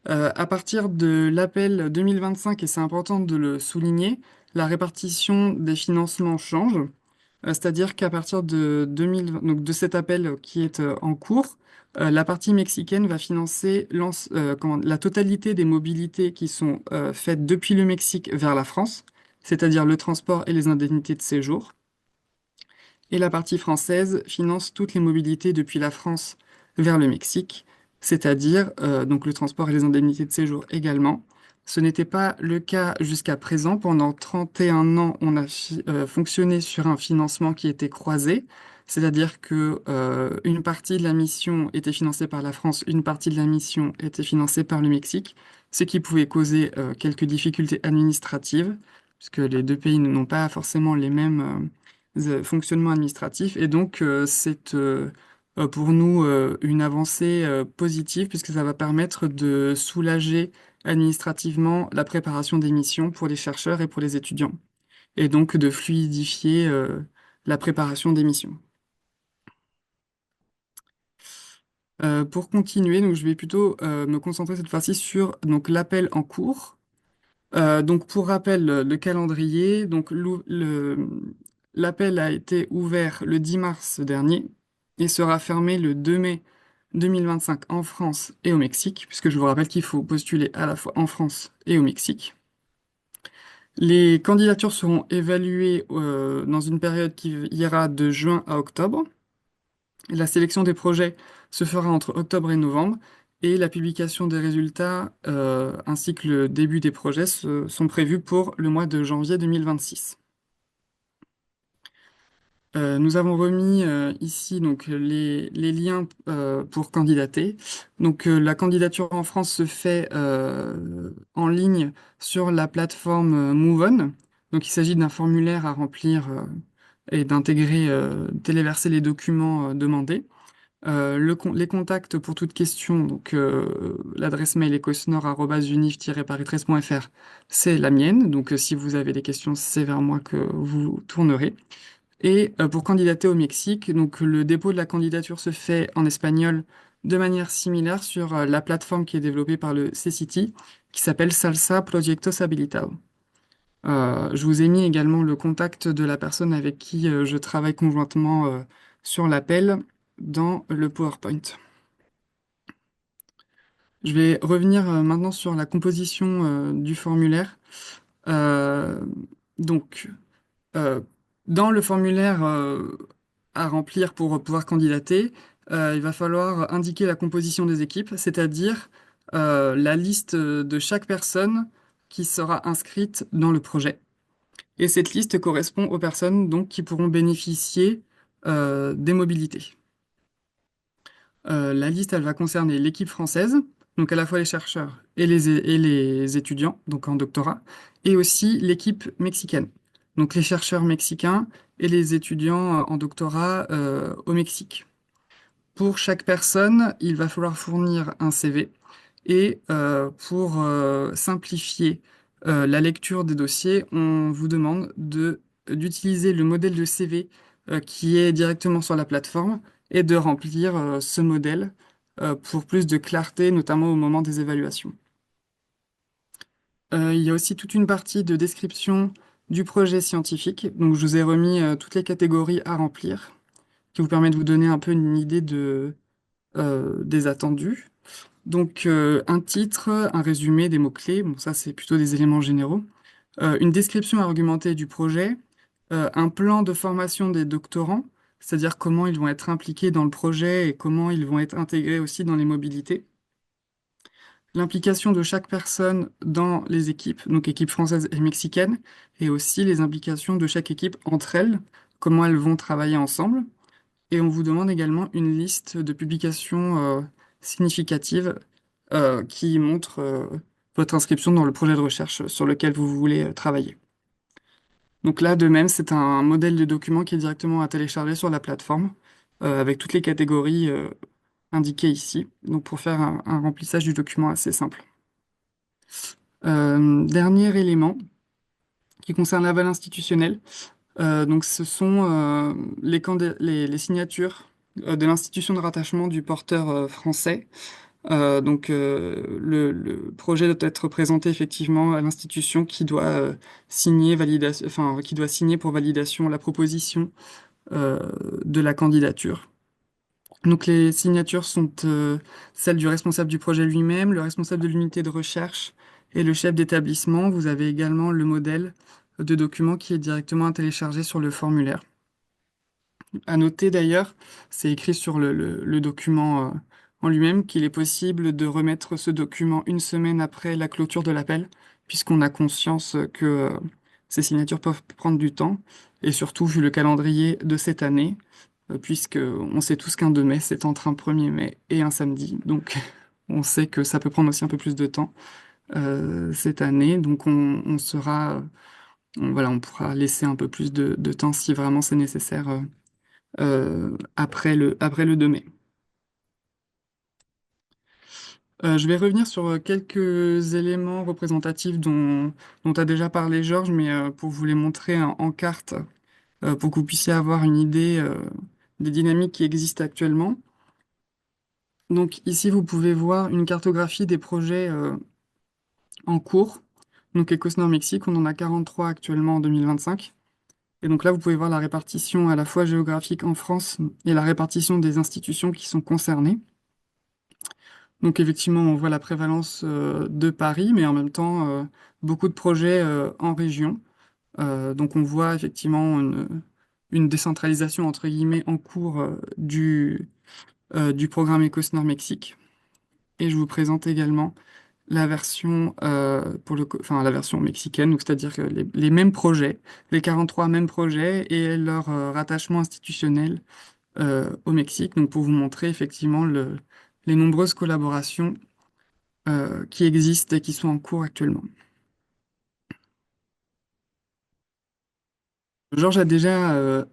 À partir de l'appel 2025, et c'est important de le souligner, la répartition des financements change. C'est-à-dire qu'à partir de 2020, donc de cet appel qui est en cours, la partie mexicaine va financer la totalité des mobilités qui sont faites depuis le Mexique vers la France, c'est-à-dire le transport et les indemnités de séjour. Et la partie française finance toutes les mobilités depuis la France vers le Mexique, c'est-à-dire donc le transport et les indemnités de séjour également. Ce n'était pas le cas jusqu'à présent. Pendant 31 ans, on a fonctionné sur un financement qui était croisé, c'est-à-dire que une partie de la mission était financée par la France, une partie de la mission était financée par le Mexique, ce qui pouvait causer quelques difficultés administratives, puisque les 2 pays n'ont pas forcément les mêmes fonctionnement administratif. Et donc, c'est pour nous une avancée positive, puisque ça va permettre de soulager administrativement la préparation des missions pour les chercheurs et pour les étudiants, et donc de fluidifier la préparation des missions. Pour continuer, donc, je vais plutôt me concentrer cette fois-ci sur donc, l'appel en cours. Donc, pour rappel, le calendrier, donc l'appel a été ouvert le 10 mars dernier et sera fermé le 2 mai 2025 en France et au Mexique, puisque je vous rappelle qu'il faut postuler à la fois en France et au Mexique. Les candidatures seront évaluées dans une période qui ira de juin à octobre. La sélection des projets se fera entre octobre et novembre, et la publication des résultats ainsi que le début des projets sont prévus pour le mois de janvier 2026. Nous avons remis ici donc les liens pour candidater. Donc la candidature en France se fait en ligne sur la plateforme MoveOn. Donc il s'agit d'un formulaire à remplir et d'intégrer, téléverser les documents demandés. Les contacts pour toute question, donc l'adresse mail ecosnor@univ-paris13.fr, c'est la mienne. Donc si vous avez des questions, c'est vers moi que vous tournerez. Et pour candidater au Mexique, donc le dépôt de la candidature se fait en espagnol de manière similaire sur la plateforme qui est développée par le CCT, qui s'appelle Salsa Proyectos Habilitado. Je vous ai mis également le contact de la personne avec qui je travaille conjointement sur l'appel dans le PowerPoint. Je vais revenir maintenant sur la composition du formulaire. Euh, donc, euh, dans le formulaire à remplir pour pouvoir candidater, il va falloir indiquer la composition des équipes, c'est-à-dire la liste de chaque personne qui sera inscrite dans le projet. Et cette liste correspond aux personnes donc, qui pourront bénéficier des mobilités. La liste, elle va concerner l'équipe française, donc à la fois les chercheurs et les étudiants, donc en doctorat, et aussi l'équipe mexicaine, donc les chercheurs mexicains et les étudiants en doctorat au Mexique. Pour chaque personne, il va falloir fournir un CV et pour simplifier la lecture des dossiers, on vous demande d'utiliser le modèle de CV qui est directement sur la plateforme et de remplir ce modèle pour plus de clarté, notamment au moment des évaluations. Il y a aussi toute une partie de description du projet scientifique. Donc, je vous ai remis toutes les catégories à remplir, qui vous permet de vous donner un peu une idée des attendus. Donc, un titre, un résumé, des mots-clés, bon, ça c'est plutôt des éléments généraux. Une description argumentée du projet, un plan de formation des doctorants, c'est-à-dire comment ils vont être impliqués dans le projet et comment ils vont être intégrés aussi dans les mobilités. L'implication de chaque personne dans les équipes, donc équipe française et mexicaine, et aussi les implications de chaque équipe entre elles, comment elles vont travailler ensemble. Et on vous demande également une liste de publications significatives qui montrent votre inscription dans le projet de recherche sur lequel vous voulez travailler. Donc là, de même, c'est un modèle de document qui est directement à télécharger sur la plateforme, avec toutes les catégories indiquées ici, donc pour faire un remplissage du document assez simple. Dernier élément qui concerne l'aval institutionnel. Donc ce sont les signatures de l'institution de rattachement du porteur français. Le projet doit être présenté effectivement à l'institution qui doit signer enfin, qui doit signer pour validation la proposition euh, de la candidature. Donc les signatures sont celles du responsable du projet lui-même, le responsable de l'unité de recherche et le chef d'établissement. Vous avez également le modèle de document qui est directement à télécharger sur le formulaire. À noter d'ailleurs, c'est écrit sur le document en lui-même qu'il est possible de remettre ce document une semaine après la clôture de l'appel, puisqu'on a conscience que ces signatures peuvent prendre du temps, et surtout vu le calendrier de cette année, puisque on sait tous qu'un 2 mai, c'est entre un 1er mai et un samedi, donc on sait que ça peut prendre aussi un peu plus de temps cette année, donc voilà, on pourra laisser un peu plus de temps si vraiment c'est nécessaire après le 2 mai. Je vais revenir sur quelques éléments représentatifs dont a déjà parlé Georges, mais pour vous les montrer en carte, pour que vous puissiez avoir une idée des dynamiques qui existent actuellement. Donc ici, vous pouvez voir une cartographie des projets en cours. Donc Ecosnor Mexique, on en a 43 actuellement en 2025. Et donc là, vous pouvez voir la répartition à la fois géographique en France et la répartition des institutions qui sont concernées. Donc effectivement, on voit la prévalence de Paris, mais en même temps, beaucoup de projets en région. Donc on voit effectivement une décentralisation, entre guillemets, en cours du programme Ecosnor Mexique. Et je vous présente également la version, enfin, la version mexicaine, donc c'est-à-dire que les mêmes projets, les 43 mêmes projets et leur rattachement institutionnel au Mexique, donc pour vous montrer effectivement les nombreuses collaborations qui existent et qui sont en cours actuellement. Georges a déjà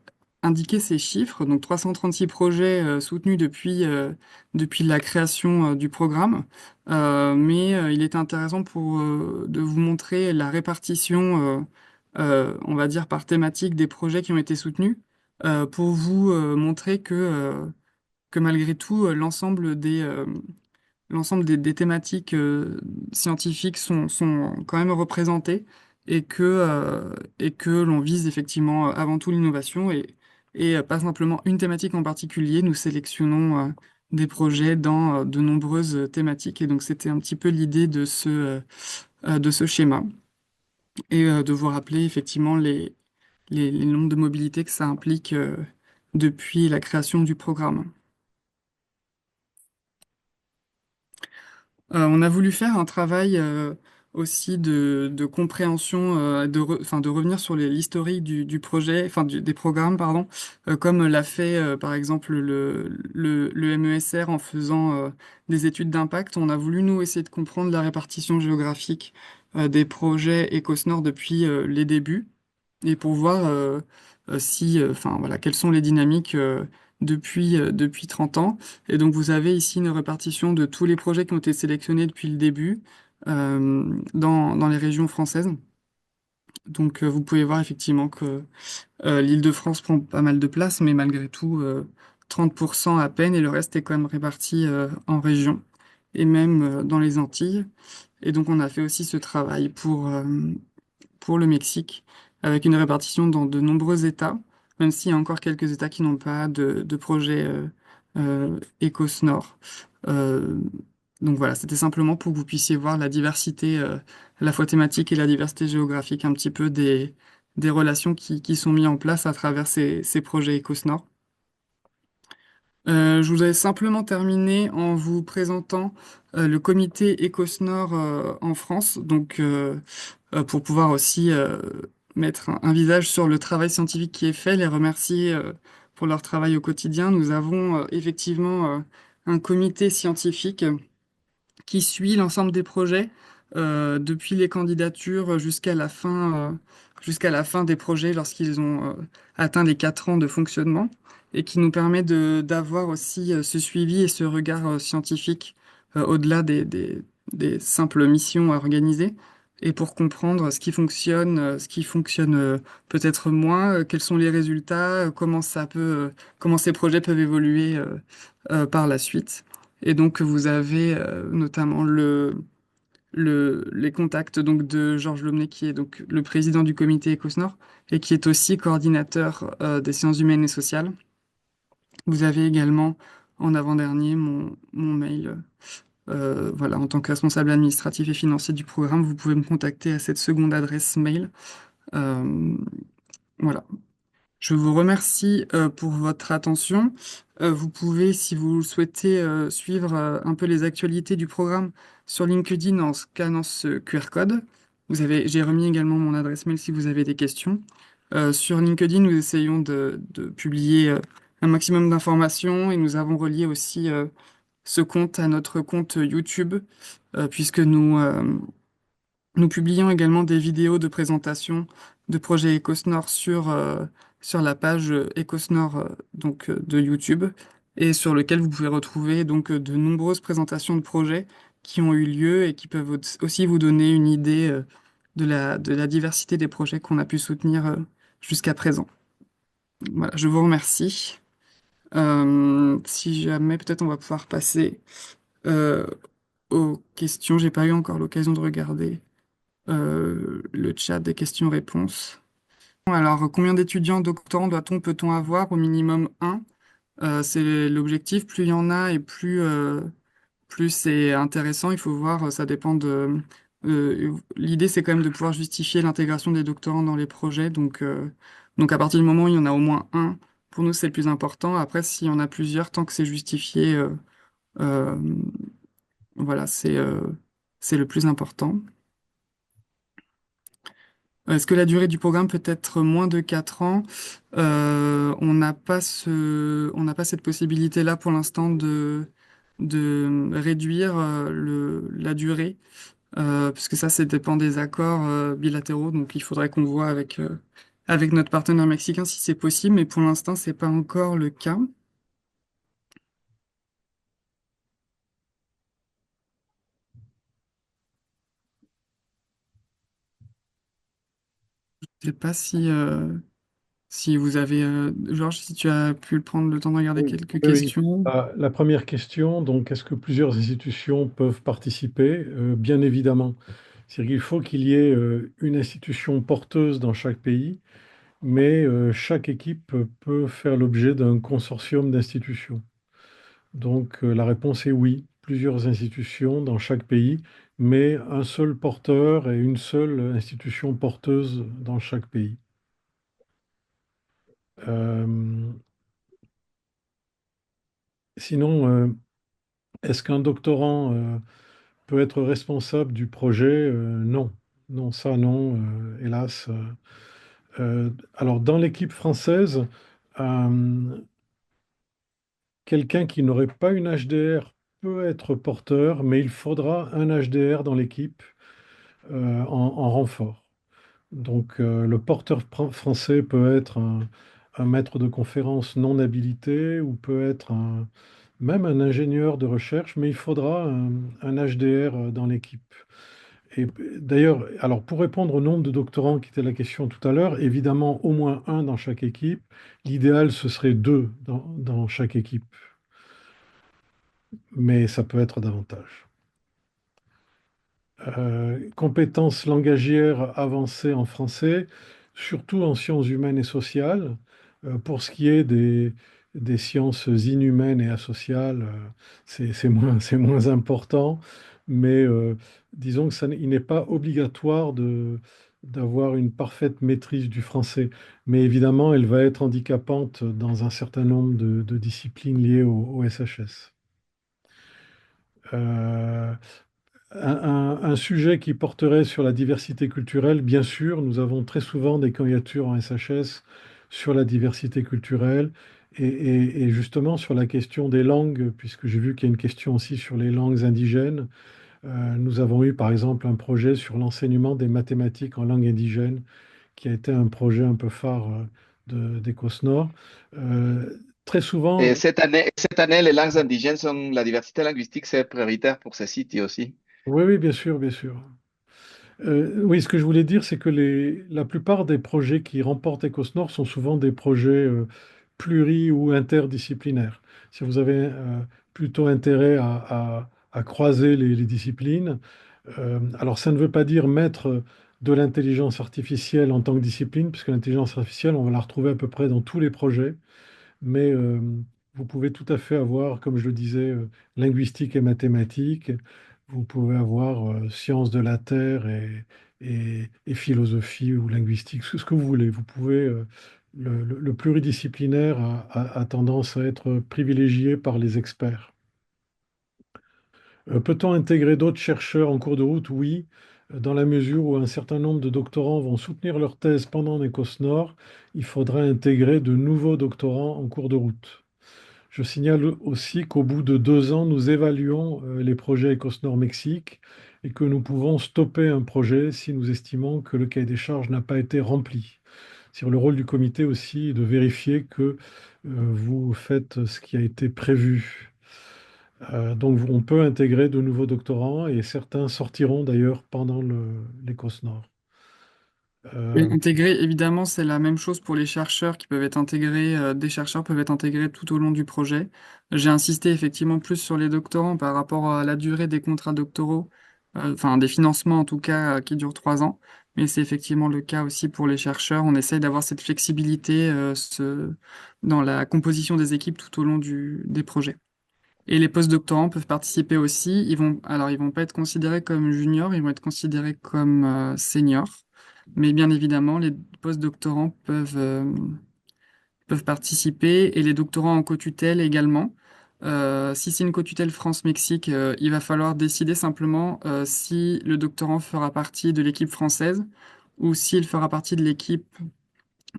indiqué ces chiffres, donc 336 projets soutenus depuis la création du programme. Mais il est intéressant de vous montrer la répartition, on va dire, par thématique des projets qui ont été soutenus, pour vous montrer que malgré tout, l'ensemble des thématiques scientifiques sont quand même représentées et que l'on vise effectivement avant tout l'innovation et pas simplement une thématique en particulier. Nous sélectionnons des projets dans de nombreuses thématiques et donc c'était un petit peu l'idée de ce schéma et de vous rappeler effectivement les nombres de mobilités que ça implique depuis la création du programme. On a voulu faire un travail aussi de compréhension, enfin, de revenir sur l'historique du projet, enfin des programmes, pardon, comme l'a fait par exemple le MESR en faisant des études d'impact. On a voulu nous essayer de comprendre la répartition géographique des projets Ecosnor depuis les débuts et pour voir enfin voilà, quelles sont les dynamiques depuis 30 ans. Et donc vous avez ici une répartition de tous les projets qui ont été sélectionnés depuis le début dans les régions françaises. Donc vous pouvez voir effectivement que l'Île-de-France prend pas mal de place, mais malgré tout 30% à peine, et le reste est quand même réparti en régions et même dans les Antilles. Et donc on a fait aussi ce travail pour le Mexique, avec une répartition dans de nombreux États, même s'il y a encore quelques États qui n'ont pas de projet Ecos Nord. Euh, Donc voilà, c'était simplement pour que vous puissiez voir la diversité, à la fois thématique et la diversité géographique, un petit peu des relations qui sont mises en place à travers ces projets EcoSnor. Je voudrais simplement terminer en vous présentant le comité EcoSnor en France, pour pouvoir aussi mettre un visage sur le travail scientifique qui est fait, les remercier pour leur travail au quotidien. Nous avons effectivement un comité scientifique qui suit l'ensemble des projets depuis les candidatures jusqu'à la fin des projets lorsqu'ils ont atteint les 4 ans de fonctionnement et qui nous permet d'avoir aussi ce suivi et ce regard scientifique au-delà des simples missions à organiser et pour comprendre ce qui fonctionne peut-être moins, quels sont les résultats, comment ces projets peuvent évoluer par la suite. Et donc, vous avez notamment les contacts donc, de Georges Lomné, qui est donc le président du comité Ecosnor et qui est aussi coordinateur des sciences humaines et sociales. Vous avez également, en avant-dernier, mon mail. Voilà, en tant que responsable administratif et financier du programme, vous pouvez me contacter à cette seconde adresse mail. Euh, voilà. Je vous remercie pour votre attention. Vous pouvez, si vous le souhaitez, suivre un peu les actualités du programme sur LinkedIn en scannant ce QR code. J'ai remis également mon adresse mail si vous avez des questions. Sur LinkedIn, nous essayons de publier un maximum d'informations et nous avons relié aussi ce compte à notre compte YouTube, puisque nous publions également des vidéos de présentation de projets EcoSnor sur la page EcoSnor de YouTube et sur lequel vous pouvez retrouver de nombreuses présentations de projets qui ont eu lieu et qui peuvent aussi vous donner une idée de la diversité des projets qu'on a pu soutenir jusqu'à présent. Voilà, je vous remercie. Si jamais, peut-être on va pouvoir passer euh, aux questions. J'ai pas eu encore l'occasion de regarder le chat des questions-réponses. Alors, combien d'étudiants doctorants peut-on avoir? Au minimum un. C'est l'objectif. Plus il y en a et plus c'est intéressant. Il faut voir, ça dépend l'idée, c'est quand même de pouvoir justifier l'intégration des doctorants dans les projets. Donc à partir du moment où il y en a au moins un, pour nous, c'est le plus important. Après, s'il y en a plusieurs, tant que c'est justifié, euh, voilà, c'est le plus important. Est-ce que la durée du programme peut être moins de 4 ans? On n'a pas cette possibilité-là pour l'instant de réduire la durée, puisque ça dépend des accords bilatéraux. Donc, il faudrait qu'on voit avec notre partenaire mexicain si c'est possible, mais pour l'instant, c'est pas encore le cas. Je sais pas si vous avez, Georges, si tu as pu prendre le temps de regarder Oui, quelques oui, oui. questions. La première question, donc, est-ce que plusieurs institutions peuvent participer? Bien évidemment. C'est-à-dire qu'il faut qu'il y ait une institution porteuse dans chaque pays, mais chaque équipe peut faire l'objet d'un consortium d'institutions. Donc la réponse est oui, plusieurs institutions dans chaque pays, mais un seul porteur et une seule institution porteuse dans chaque pays. Euh, Sinon, est-ce qu'un doctorant peut être responsable du projet? Non, non, ça non, hélas. Alors dans l'équipe française, euh, quelqu'un qui n'aurait pas une HDR peut être porteur, mais il faudra un HDR dans l'équipe en renfort. Donc, le porteur français peut être un maître de conférence non habilité ou peut être même un ingénieur de recherche, mais il faudra un HDR dans l'équipe. Et d'ailleurs, alors pour répondre au nombre de doctorants qui était la question tout à l'heure, évidemment au moins un dans chaque équipe. L'idéal, ce serait deux dans chaque équipe, mais ça peut être davantage. Compétences langagières avancées en français, surtout en sciences humaines et sociales. Pour ce qui est des sciences inhumaines et asociales, c'est moins important, mais disons que il n'est pas obligatoire d'avoir une parfaite maîtrise du français. Mais évidemment, elle va être handicapante dans un certain nombre de disciplines liées au SHS. Euh, un sujet qui porterait sur la diversité culturelle, bien sûr, nous avons très souvent des candidatures en SHS sur la diversité culturelle et justement sur la question des langues, puisque j'ai vu qu'il y a une question aussi sur les langues indigènes. Nous avons eu par exemple un projet sur l'enseignement des mathématiques en langue indigène, qui a été un projet un peu phare d'Ecosnor. Euh, Très Et souvent, cette année, les langues indigènes sont, la diversité linguistique, c'est prioritaire pour ce site aussi. oui, oui, bien sûr, bien sûr. Oui, ce que je voulais dire, c'est que la plupart des projets qui remportent Ecosnor sont souvent des projets ou interdisciplinaires. Si vous avez plutôt intérêt à croiser les disciplines, alors ça ne veut pas dire mettre de l'intelligence artificielle en tant que discipline, puisque l'intelligence artificielle, on va la retrouver à peu près dans tous les projets. Mais vous pouvez tout à fait avoir, comme je le disais, linguistique et mathématiques. Vous pouvez avoir sciences de la Terre et philosophie ou linguistique, ce que vous voulez. Vous pouvez, le pluridisciplinaire a tendance à être privilégié par les experts. Peut-on intégrer d'autres chercheurs en cours de route? Oui, dans la mesure où un certain nombre de doctorants vont soutenir leur thèse pendant Nord, il faudra intégrer de nouveaux doctorants en cours de route. Je signale aussi qu'au bout de 2 ans, nous évaluons les projets Ecosnor Mexique et que nous pouvons stopper un projet si nous estimons que le cahier des charges n'a pas été rempli. Sur le rôle du comité aussi est de vérifier que vous faites ce qui a été prévu. Donc on peut intégrer de nouveaux doctorants et certains sortiront d'ailleurs pendant l'Ecosnor. Et Euh, intégrer, évidemment, c'est la même chose pour les chercheurs qui peuvent être intégrés, des chercheurs peuvent être intégrés tout au long du projet. J'ai insisté effectivement plus sur les doctorants par rapport à la durée des contrats doctoraux, enfin des financements en tout cas qui durent 3 ans. Mais c'est effectivement le cas aussi pour les chercheurs. On essaye d'avoir cette flexibilité dans la composition des équipes tout au long des projets. Et les post-doctorants peuvent participer aussi. Ils vont pas être considérés comme juniors, ils vont être considérés comme seniors. Mais bien évidemment, les post-doctorants peuvent participer et les doctorants en co-tutelle également. Si c'est une co-tutelle France-Mexique, il va falloir décider simplement si le doctorant fera partie de l'équipe française ou s'il fera partie de l'équipe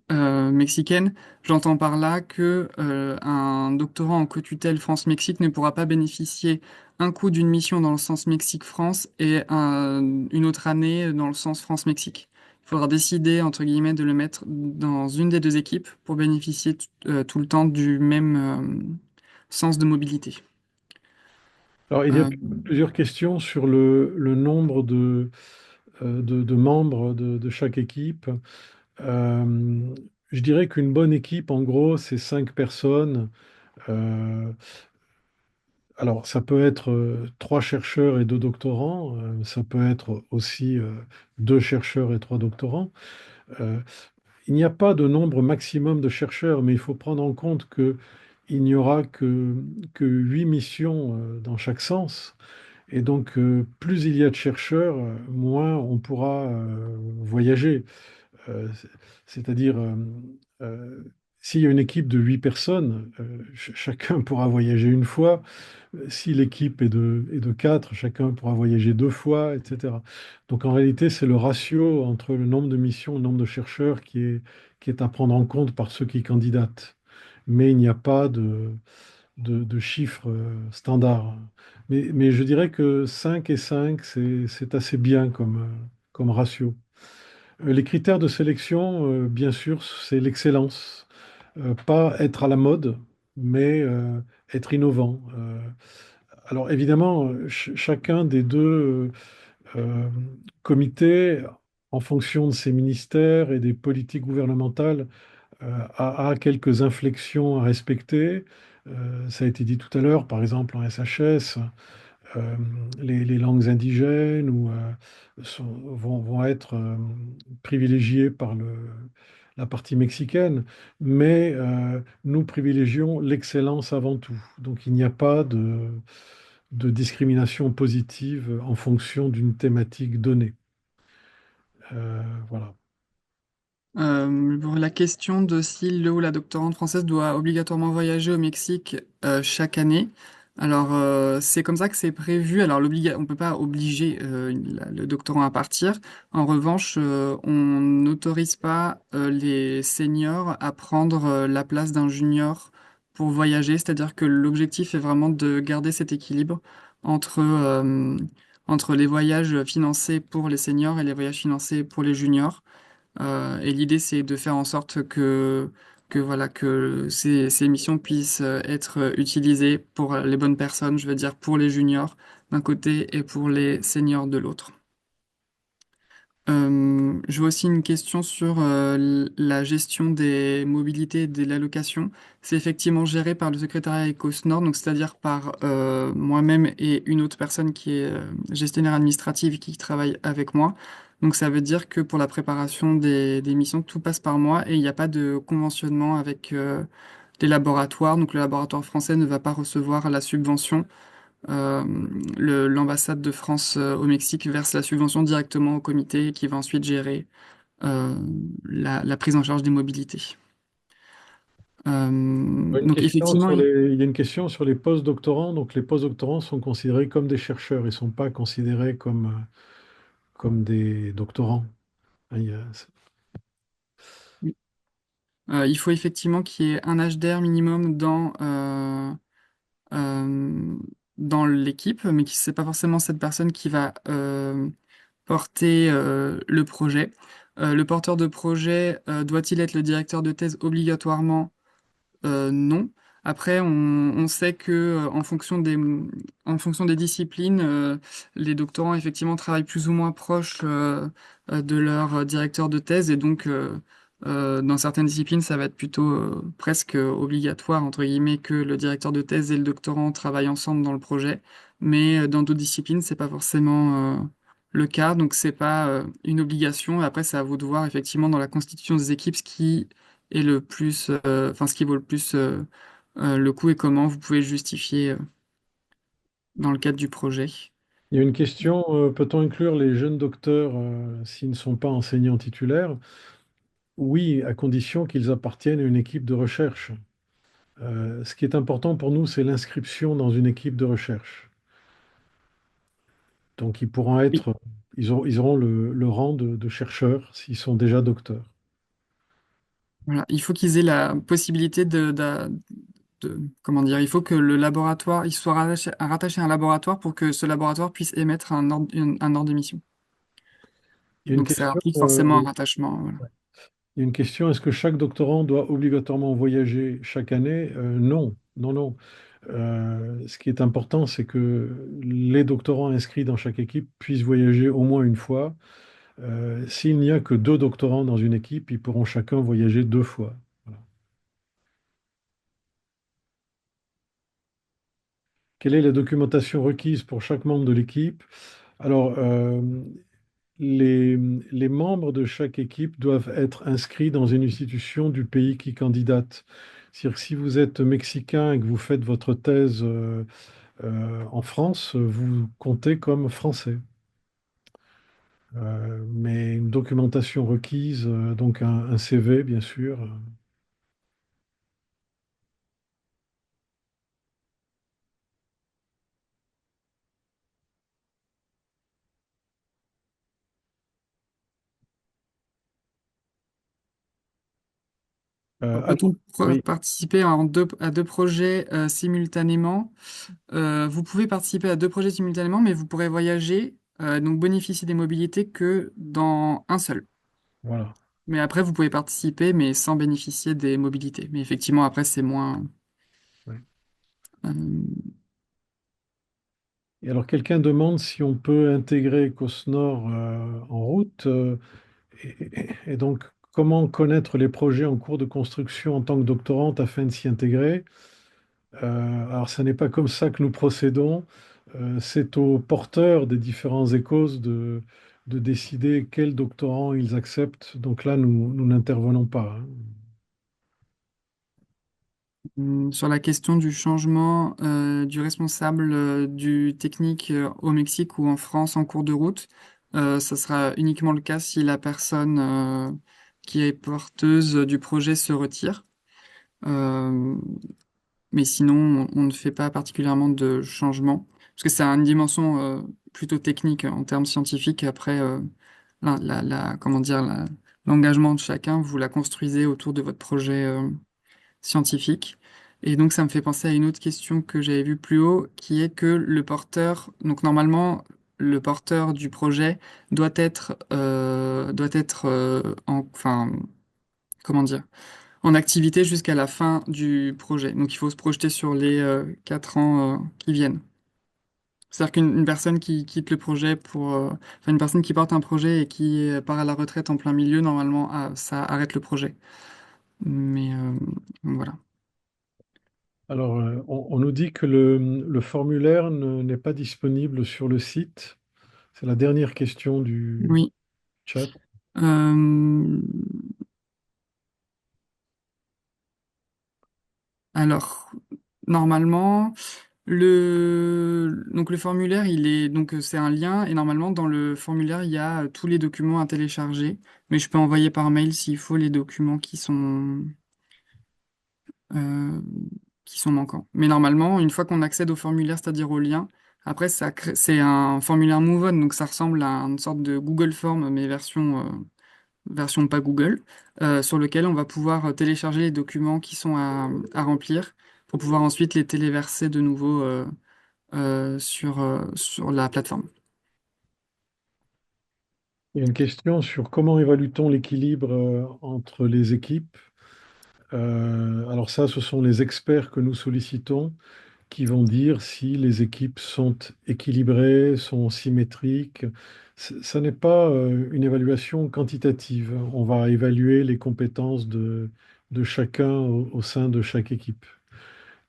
mexicaine. J'entends par là que un doctorant en co-tutelle France-Mexique ne pourra pas bénéficier un coup d'une mission dans le sens Mexique-France et une autre année dans le sens France-Mexique. Il faudra décider, entre guillemets, de le mettre dans une des deux équipes pour bénéficier tout le temps du même sens de mobilité. alors il y a Euh, plusieurs questions sur le nombre de membres de chaque équipe. Euh, je dirais qu'une bonne équipe, en gros, c'est 5 personnes. Euh, alors, ça peut être 3 chercheurs et 2 doctorants. Ça peut être aussi 2 chercheurs et 3 doctorants. Euh, il n'y a pas de nombre maximum de chercheurs, mais il faut prendre en compte que il n'y aura que 8 missions dans chaque sens. Et donc, plus il y a de chercheurs, moins on pourra voyager. Euh, c'est-à-dire, euh, s'il y a une équipe de 8 personnes, chacun pourra voyager une fois. Si l'équipe est de 4, chacun pourra voyager 2 fois, etc. Donc en réalité, c'est le ratio entre le nombre de missions et le nombre de chercheurs qui est à prendre en compte par ceux qui candidatent. Mais il n'y a pas de chiffres standards. Mais je dirais que 5 et 5, c'est assez bien comme ratio. Les critères de sélection, bien sûr, c'est l'excellence. Pas être à la mode, mais être innovant. Alors évidemment, chacun des deux comités, en fonction de ses ministères et des politiques gouvernementales, a quelques inflexions à respecter. Ça a été dit tout à l'heure, par exemple en SHS, euh, les langues indigènes vont être privilégiées par la partie mexicaine, mais nous privilégions l'excellence avant tout. Donc il n'y a pas de discrimination positive en fonction d'une thématique donnée. Voilà. Pour la question de si le ou la doctorante française doit obligatoirement voyager au Mexique chaque année. Alors, c'est comme ça que c'est prévu. Alors, on ne peut pas obliger le doctorant à partir. En revanche, on n'autorise pas les seniors à prendre la place d'un junior pour voyager. C'est-à-dire que l'objectif est vraiment de garder cet équilibre entre, entre les voyages financés pour les seniors et les voyages financés pour les juniors. Et l'idée, c'est de faire en sorte que voilà, que ces missions puissent être utilisées pour les bonnes personnes, je veux dire pour les juniors d'un côté et pour les seniors de l'autre. Je vois aussi une question sur la gestion des mobilités et des allocations. C'est effectivement géré par le secrétariat ECOSNOR, donc c'est-à-dire par moi-même et une autre personne qui est gestionnaire administrative qui travaille avec moi. Donc ça veut dire que pour la préparation des missions, tout passe par moi et il n'y a pas de conventionnement avec les laboratoires. Donc le laboratoire français ne va pas recevoir la subvention. euh, L'ambassade de France au Mexique verse la subvention directement au comité qui va ensuite gérer euh, la prise en charge des mobilités. Une Donc question effectivement, sur il y a une question sur les post-doctorants. Donc les post-doctorants sont considérés comme des chercheurs, ils ne sont pas considérés comme des doctorants. Hein, il faut effectivement qu'il y ait un HDR minimum euh, dans l'équipe, mais qui c'est pas forcément cette personne qui va porter le projet. Le porteur de projet doit-il être le directeur de thèse obligatoirement? Non. Après, on sait que en fonction des disciplines, les doctorants effectivement travaillent plus ou moins proches de leur directeur de thèse et donc dans certaines disciplines, ça va être plutôt presque obligatoire entre guillemets que le directeur de thèse et le doctorant travaillent ensemble dans le projet. Mais dans d'autres disciplines, c'est pas forcément le cas, donc c'est pas une obligation. Après, c'est à vous de voir effectivement dans la constitution des équipes ce qui est le plus, enfin ce qui vaut le plus le coup et comment vous pouvez le justifier dans le cadre du projet. il y a une question, peut-on inclure les jeunes docteurs s'ils ne sont pas enseignants titulaires? Oui, à condition qu'ils appartiennent à une équipe de recherche. Ce qui est important pour nous, c'est l'inscription dans une équipe de recherche. Donc ils pourront Oui, être, ils auront le rang de chercheurs s'ils sont déjà docteurs. voilà. Il faut qu'ils aient la possibilité comment dire, il faut que le laboratoire, il soit rattaché à un laboratoire pour que ce laboratoire puisse émettre un ordre de mission. Il y a une Donc ça question, implique forcément un rattachement. Voilà. il y a une question, est-ce que chaque doctorant doit obligatoirement voyager chaque année? Non, non, non. Ce qui est important, c'est que les doctorants inscrits dans chaque équipe puissent voyager au moins une fois. S'il n'y a que deux doctorants dans une équipe, ils pourront chacun voyager deux fois. Voilà. Quelle est la documentation requise pour chaque membre de l'équipe? Alors, les, les membres de chaque équipe doivent être inscrits dans une institution du pays qui candidate. C'est-à-dire que si vous êtes mexicain et que vous faites votre thèse en France, vous comptez comme français. Mais une documentation requise, donc un CV, bien sûr. Peut-on Oui, participer à deux projets simultanément? Vous pouvez participer à deux projets simultanément, mais vous pourrez voyager, donc bénéficier des mobilités que dans un seul. voilà. Mais après, vous pouvez participer, mais sans bénéficier des mobilités. Mais effectivement, après, c'est moins. Ouais. euh, Et alors, quelqu'un demande si on peut intégrer Cosnor en route. Et donc, comment connaître les projets en cours de construction en tant que doctorante afin de s'y intégrer? Alors, ce n'est pas comme ça que nous procédons. C'est aux porteurs des différents échos de décider quels doctorants ils acceptent. Donc là, nous n'intervenons pas, hein. Sur la question du changement du responsable du technique au Mexique ou en France en cours de route, ça sera uniquement le cas si la personne qui est porteuse du projet se retire. Euh, mais sinon, on ne fait pas particulièrement de changement, parce que c'est une dimension plutôt technique en termes scientifiques. Après, comment dire, l'engagement de chacun, vous la construisez autour de votre projet scientifique. Et donc, ça me fait penser à une autre question que j'avais vue plus haut, qui est que le porteur, donc normalement, le porteur du projet enfin, comment dire, en activité jusqu'à la fin du projet. Donc, il faut se projeter sur les 4 ans qui viennent. C'est-à-dire qu'une personne qui quitte le projet enfin, une personne qui porte un projet et qui part à la retraite en plein milieu, normalement, ça arrête le projet. Mais voilà. Alors, on nous dit que le formulaire n'est pas disponible sur le site. C'est la dernière question du Oui. chat. Euh, alors, normalement, donc le formulaire, c'est un lien et normalement dans le formulaire il y a tous les documents à télécharger, mais je peux envoyer par mail s'il faut les documents euh, qui sont manquants. Mais normalement, une fois qu'on accède au formulaire, c'est-à-dire au lien, après c'est un formulaire Move On, donc ça ressemble à une sorte de Google Form mais version pas Google, sur lequel on va pouvoir télécharger les documents qui sont à remplir pour pouvoir ensuite les téléverser de nouveau sur la plateforme. Il y a une question sur comment évalue-t-on l'équilibre entre les équipes. Alors ça, ce sont les experts que nous sollicitons qui vont dire si les équipes sont équilibrées, sont symétriques. Ça n'est pas une évaluation quantitative. On va évaluer les compétences de chacun au sein de chaque équipe.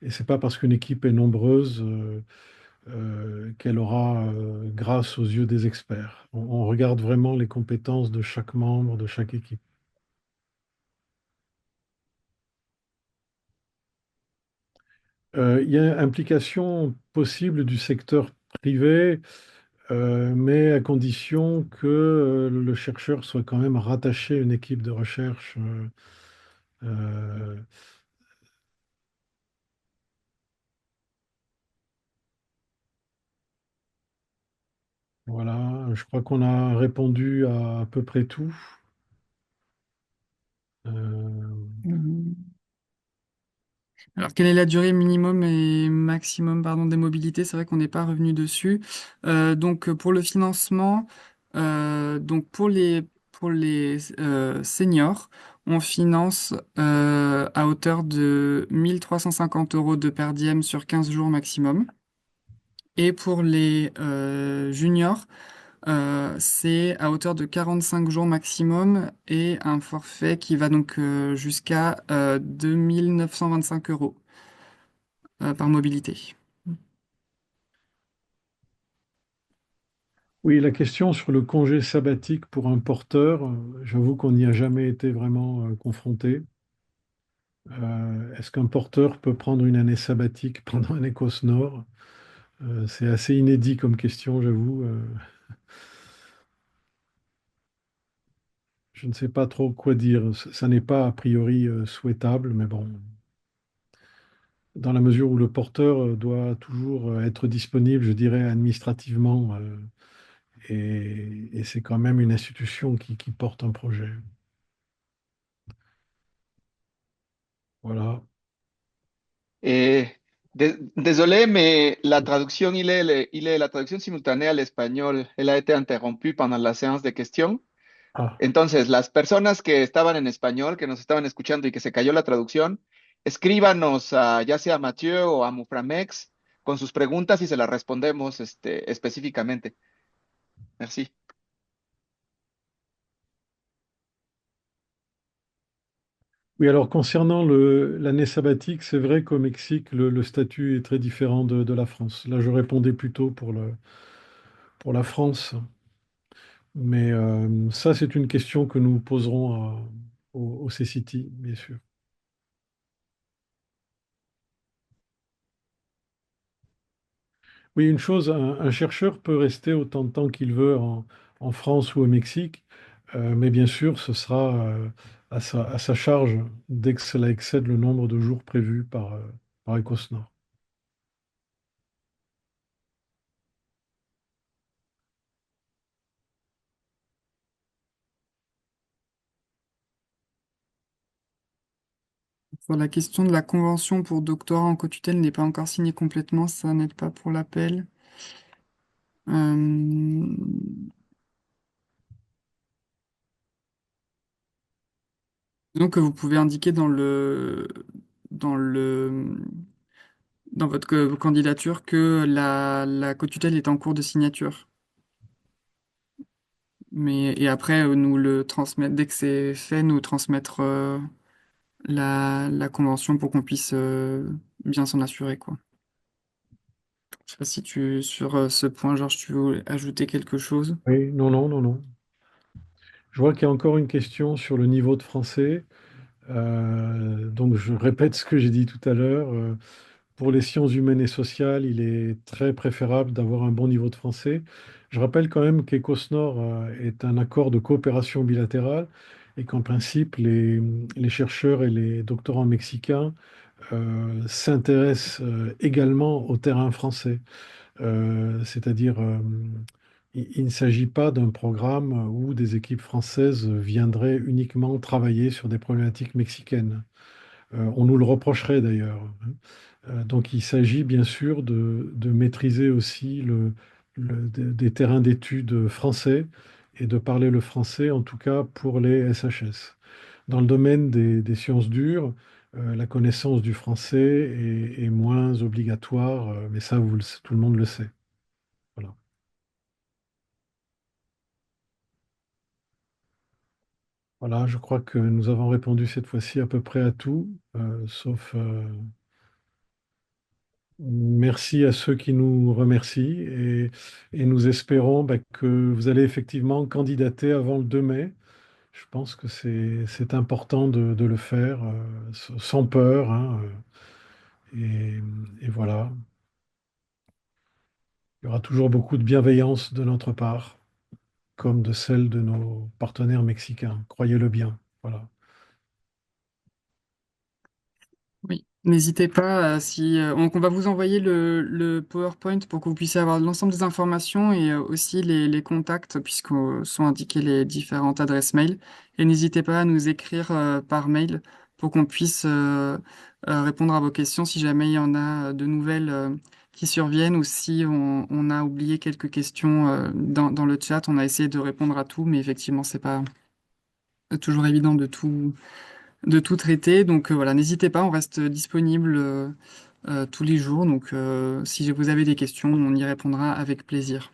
Et c'est pas parce qu'une équipe est nombreuse qu'elle aura grâce aux yeux des experts. On regarde vraiment les compétences de chaque membre de chaque équipe. Il y a implication possible du secteur privé, mais à condition que le chercheur soit quand même rattaché à une équipe de recherche. Euh, voilà, je crois qu'on a répondu à peu près tout. Euh, Mhm. Alors, quelle est la durée minimum et maximum, pardon, des mobilités? C'est vrai qu'on n'est pas revenu dessus. Donc, pour le financement, donc pour les seniors, on finance à hauteur de 1 350 € de per diem sur 15 jours maximum. Et pour les juniors, c'est à hauteur de 45 jours maximum et un forfait qui va donc jusqu'à 2 925 € par mobilité. oui, la question sur le congé sabbatique pour un porteur, j'avoue qu'on n'y a jamais été vraiment confronté. Est-ce qu'un porteur peut prendre une année sabbatique pendant un Écosse Nord? C'est assez inédit comme question, j'avoue. Je ne sais pas trop quoi dire. Ça n'est pas a priori souhaitable, mais bon, dans la mesure où le porteur doit toujours être disponible, je dirais, administrativement, et c'est quand même une institution qui porte un projet. Voilà. Désolé, mais la traducción, la traducción simultánea al español, él ha été interrumpue pendant la séance de questions. Ah, Entonces, las personas que estaban en español, que nos estaban escuchando y que se cayó la traducción, escríbanos ya sea a Mathieu o a Muframex con sus preguntas y se las respondemos específicamente. Merci. oui, alors concernant l'année sabbatique, c'est vrai qu'au Mexique, le statut est très différent de la France. Là, je répondais plutôt pour la France. Mais ça, c'est une question que nous poserons au CCT, bien sûr. Oui, une chose, un chercheur peut rester autant de temps qu'il veut en France ou au Mexique, mais bien sûr, ce sera à sa charge dès que cela excède le nombre de jours prévus par Ecosnor. Pour la question de la convention pour doctorat en co-tutelle n'est pas encore signée complètement, ça n'aide pas pour l'appel. Euh, donc vous pouvez indiquer dans le dans votre candidature que la co-tutelle est en cours de signature. Mais et après nous le transmettre dès que c'est fait, nous transmettre la convention pour qu'on puisse bien s'en assurer quoi. Je sais pas si tu sur ce point, Georges, tu veux ajouter quelque chose. Oui, non, non, non, non. Je vois qu'il y a encore une question sur le niveau de français. Donc, je répète ce que j'ai dit tout à l'heure. Pour les sciences humaines et sociales, il est très préférable d'avoir un bon niveau de français. Je rappelle quand même qu'ECOSNOR est un accord de coopération bilatérale et qu'en principe, les chercheurs et les doctorants mexicains s'intéressent également au terrain français. C'est-à-dire, il ne s'agit pas d'un programme où des équipes françaises viendraient uniquement travailler sur des problématiques mexicaines. On nous le reprocherait d'ailleurs, hein. Donc il s'agit bien sûr de maîtriser aussi des terrains d'études français et de parler le français, en tout cas pour les SHS. Dans le domaine des sciences dures, la connaissance du français est moins obligatoire, mais ça, tout le monde le sait. Voilà. Voilà, je crois que nous avons répondu cette fois-ci à peu près à tout, sauf merci à ceux qui nous remercient et nous espérons que vous allez effectivement candidater avant le 2 mai. Je pense que c'est important de le faire sans peur, hein, et voilà, il y aura toujours beaucoup de bienveillance de notre part, comme de celle de nos partenaires mexicains, croyez-le bien. Voilà. Oui, n'hésitez pas si on va vous envoyer le PowerPoint pour que vous puissiez avoir l'ensemble des informations et aussi les contacts puisqu'on sont indiqués les différentes adresses mail. Et n'hésitez pas à nous écrire par mail pour qu'on puisse répondre à vos questions si jamais il y en a de nouvelles qui surviennent ou si on a oublié quelques questions dans le chat. On a essayé de répondre à tout, mais effectivement, c'est pas toujours évident de tout traiter. Donc voilà, n'hésitez pas, on reste disponible tous les jours. Donc si vous avez des questions, on y répondra avec plaisir.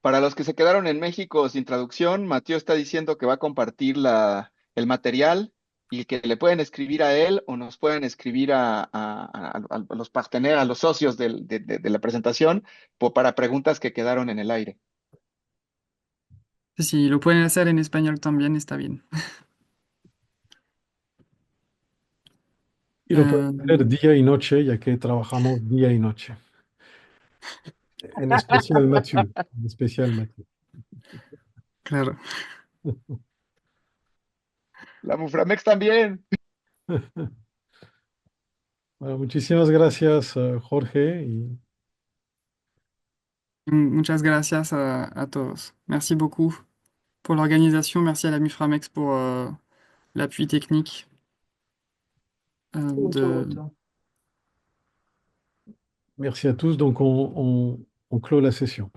Para los que se quedaron en México sin traducción, Mateo está diciendo que va a compartir el material y que le pueden escribir a él o nos pueden escribir a los parteneros, a los socios de la presentación para preguntas que quedaron en el aire. Si lo pueden hacer en español también está bien. Y lo pueden Euh, hacer día y noche, ya que trabajamos día y noche. En especial Mathieu. En especial Mathieu. claro. La Muframex también. Bueno, muchísimas gracias, Jorge. Muchas gracias a todos. Merci beaucoup pour l'organisation. Merci à la Miframex pour l'appui technique. De... Merci à tous. Donc, on clôt la session.